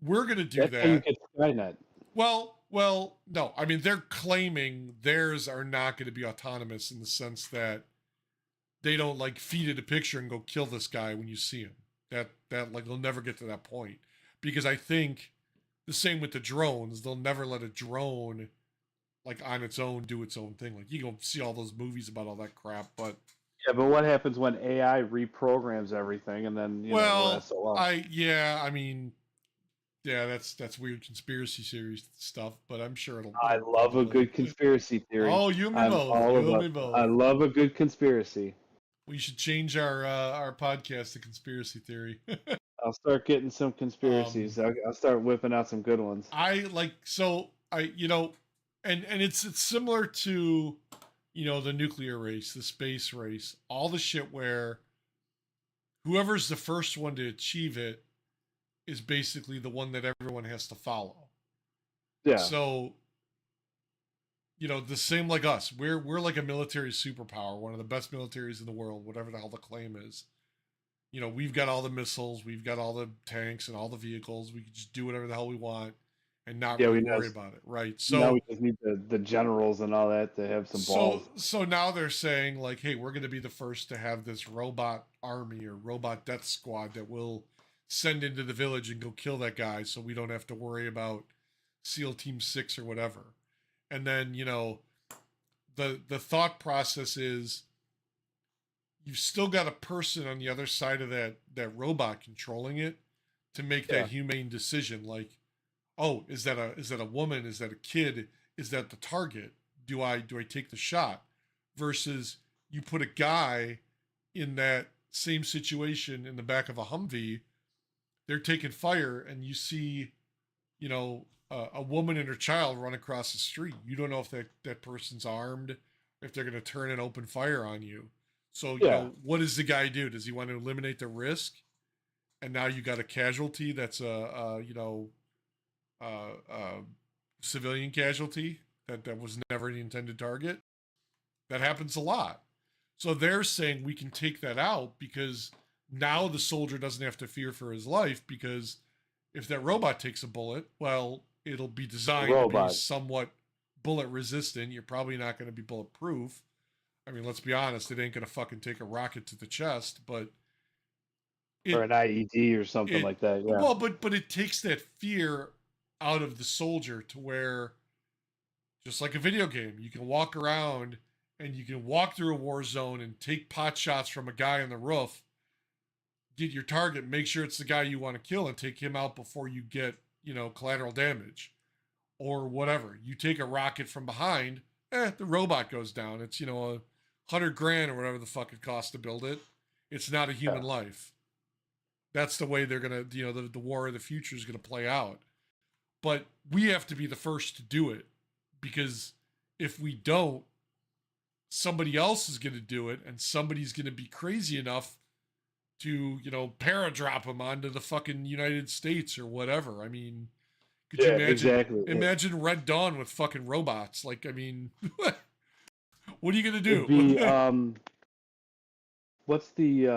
we're going to do that. How you get Skynet. Well, no. I mean, they're claiming theirs are not going to be autonomous in the sense that they don't like feed it a picture and go kill this guy when you see him. That like they'll never get to that point, because I think the same with the drones. They'll never let a drone like on its own do its own thing. Like you go see all those movies about all that crap, but yeah, but what happens when AI reprograms everything and then that's weird conspiracy series stuff, but I'm sure it'll. I love a good conspiracy theory. Oh, you and me both. I love a good conspiracy. We should change our podcast to conspiracy theory. I'll start getting some conspiracies. I'll start whipping out some good ones. And it's similar to the nuclear race, the space race, all the shit where whoever's the first one to achieve it is basically the one that everyone has to follow. Yeah. So the same like us. We're like a military superpower, one of the best militaries in the world, whatever the hell the claim is. We've got all the missiles, we've got all the tanks and all the vehicles. We can just do whatever the hell we want and not really worry about it, right? So now we just need the generals and all that to have some balls. So now they're saying like, hey, we're going to be the first to have this robot army or robot death squad that will send into the village and go kill that guy, so we don't have to worry about SEAL Team 6 or whatever. And then, the thought process is you've still got a person on the other side of that robot controlling it to make that humane decision. Like, oh, is that a woman? Is that a kid? Is that the target? Do I take the shot? Versus you put a guy in that same situation in the back of a Humvee, they're taking fire, and you see, a woman and her child run across the street. You don't know if that person's armed, if they're going to turn and open fire on you. So, what does the guy do? Does he want to eliminate the risk? And now you got a casualty that's a civilian casualty that was never never the intended target. That happens a lot. So they're saying we can take that out because now the soldier doesn't have to fear for his life, because if that robot takes a bullet, well, it'll be designed to be Robot. somewhat bullet resistant. You're probably not going to be bulletproof. I mean, let's be honest, it ain't going to fucking take a rocket to the chest, but Or an IED or something it- like that. Yeah. well, but it takes that fear out of the soldier to where, just like a video game, you can walk around and you can walk through a war zone and take pot shots from a guy on the roof, get your target, make sure it's the guy you want to kill, and take him out before you get, collateral damage or whatever. You take a rocket from behind, the robot goes down. It's, $100,000 or whatever the fuck it costs to build it. It's not a human life. That's the way they're gonna, the war of the future is gonna play out. But we have to be the first to do it, because if we don't, somebody else is gonna do it, and somebody's gonna be crazy enough to, paradrop them onto the fucking United States or whatever. I mean, could you imagine? Exactly. Imagine Red Dawn with fucking robots. Like, I mean, what are you gonna do? It'd be, what's the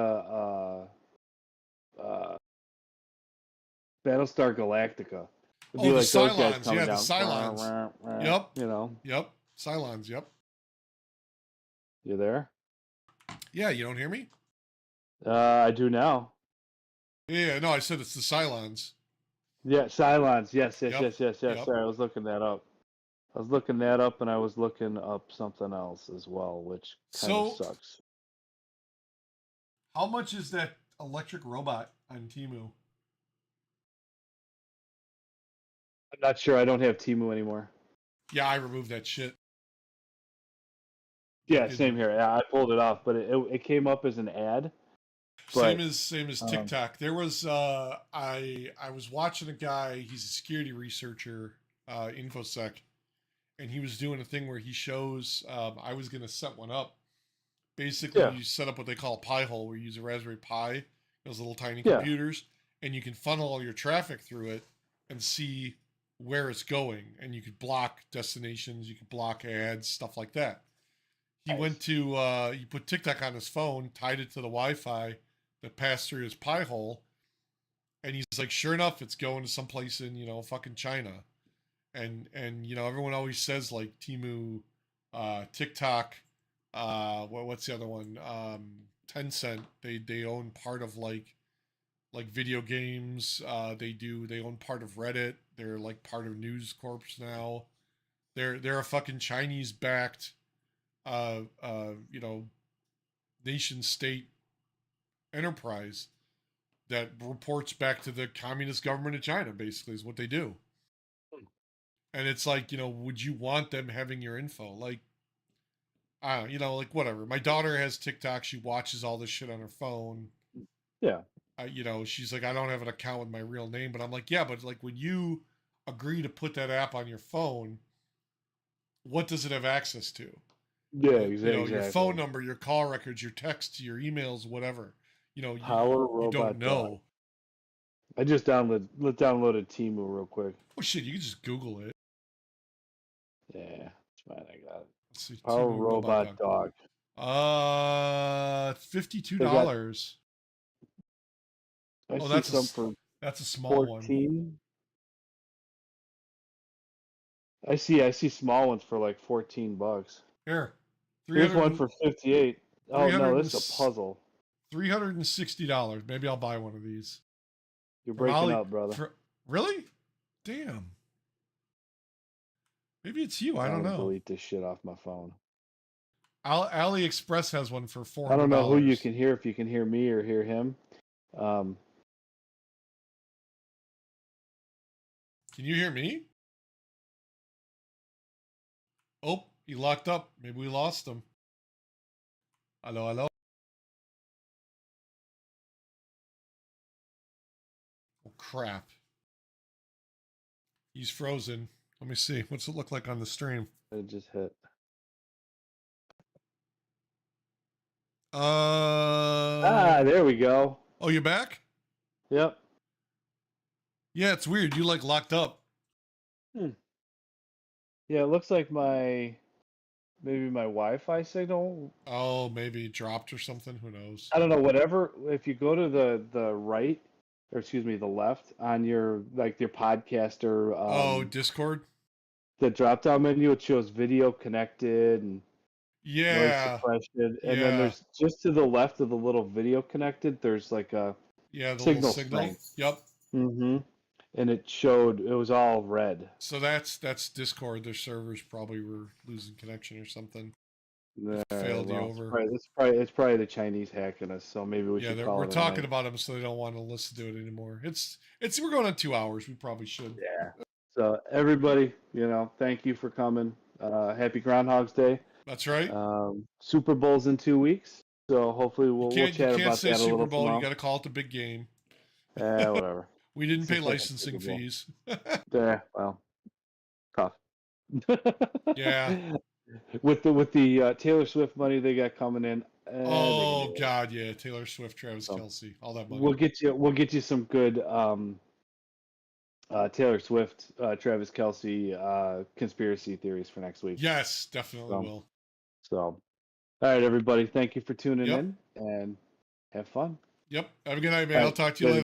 Battlestar Galactica? It'd be The like those guys Cylons. coming Yeah, the down. Cylons. Yep. You know, Yep. Cylons. Yep. you there? Yeah, you don't hear me? I do now. Yeah, no, I said it's the Cylons. Yeah, Cylons. Yes. Yep. Yep. Sorry, I was looking that up. And I was looking up something else as well, which kind of So- sucks. How much is that electric robot on Temu? I'm not sure. I don't have Temu anymore. Yeah, I removed that shit. Yeah, Is- same here. Yeah, I pulled it off, but it came up as an ad. But, same as TikTok. There was I was watching a guy, he's a security researcher, InfoSec, and he was doing a thing where he shows I was gonna set one up. Basically, Yeah. you set up what they call a Pi hole, where you use a Raspberry Pi, those little tiny Yeah. computers, and you can funnel all your traffic through it and see where it's going. And you could block destinations, you could block ads, stuff like that. He Nice. went to he put TikTok on his phone, tied it to the Wi-Fi that passed through his Pi hole, and he's like, sure enough, it's going to someplace in fucking China. And everyone always says like Temu, TikTok, what's the other one? Tencent. They own part of like video games. They own part of Reddit. They're like part of News Corp now. They're a fucking Chinese backed nation state enterprise that reports back to the communist government of China, basically, is what they do. And it's like, would you want them having your info? Like, I don't know, like whatever. My daughter has TikTok. She watches all this shit on her phone. Yeah. She's like, I don't have an account with my real name, but I'm like, yeah, but like when you agree to put that app on your phone, what does it have access to? Yeah, exactly. Your phone number, your call records, your texts, your emails, whatever. Power you Robot don't know. Dog. I just downloaded Temu real quick. Oh shit, you can just Google it. Yeah, it's fine. I got it. Let's see, Power Temu Robot Dog. $52. I Oh, see that's some for That's a small 14. one. I see small ones for like $14. Here, Here's 300 one for 58. Oh no, 300 this is a puzzle. $360. Maybe I'll buy one of these. You're From breaking Ali- up, brother. Really? Damn. Maybe it's you. I don't I'm gonna know. Delete this shit off my phone. AliExpress has one for $400. I don't know who you can hear, if you can hear me or hear him. Can you hear me? Oh, he locked up. Maybe we lost him. Hello, hello. Oh, crap. He's frozen. Let me see. What's it look like on the stream? It just hit. There we go. Oh, you're back? Yep. Yeah, it's weird. You like locked up. Yeah, it looks like my maybe my Wi-Fi signal. Oh, maybe it dropped or something. Who knows? I don't know. Whatever. If you go to the right, or excuse me, the left on your like your podcaster, Oh, Discord. the drop down menu, it shows video connected and noise Yeah, suppression, and then yeah, there's just to the left of the little video connected, there's like a yeah. The little signal signal. strength. Yep. Mm-hmm. And it showed it was all red. So that's Discord. Their servers probably were losing connection or something. Failed you over. It's probably the Chinese hacking us. So maybe we Yeah, should call we're it a talking night. about them, so they don't want to listen to it anymore. It's we're going on 2 hours. We probably should. Yeah. So everybody, thank you for coming. Happy Groundhog's Day. That's right. Super Bowl's in 2 weeks, so hopefully You we'll can't chat about say that a Super little Bowl. You tomorrow. got to call it the big game. Whatever. We didn't pay It's like a licensing Super Bowl. fees. Yeah, well, tough. Yeah. With the Taylor Swift money they got coming in. They can Oh do it. God, yeah. Taylor Swift, Travis So, Kelsey, all that money. We'll get you some good Taylor Swift, Travis Kelsey conspiracy theories for next week. Yes, definitely So, will. So, all right, everybody, thank you for tuning Yep. in and have fun. Yep. Have a good night, man. I'll talk to you later.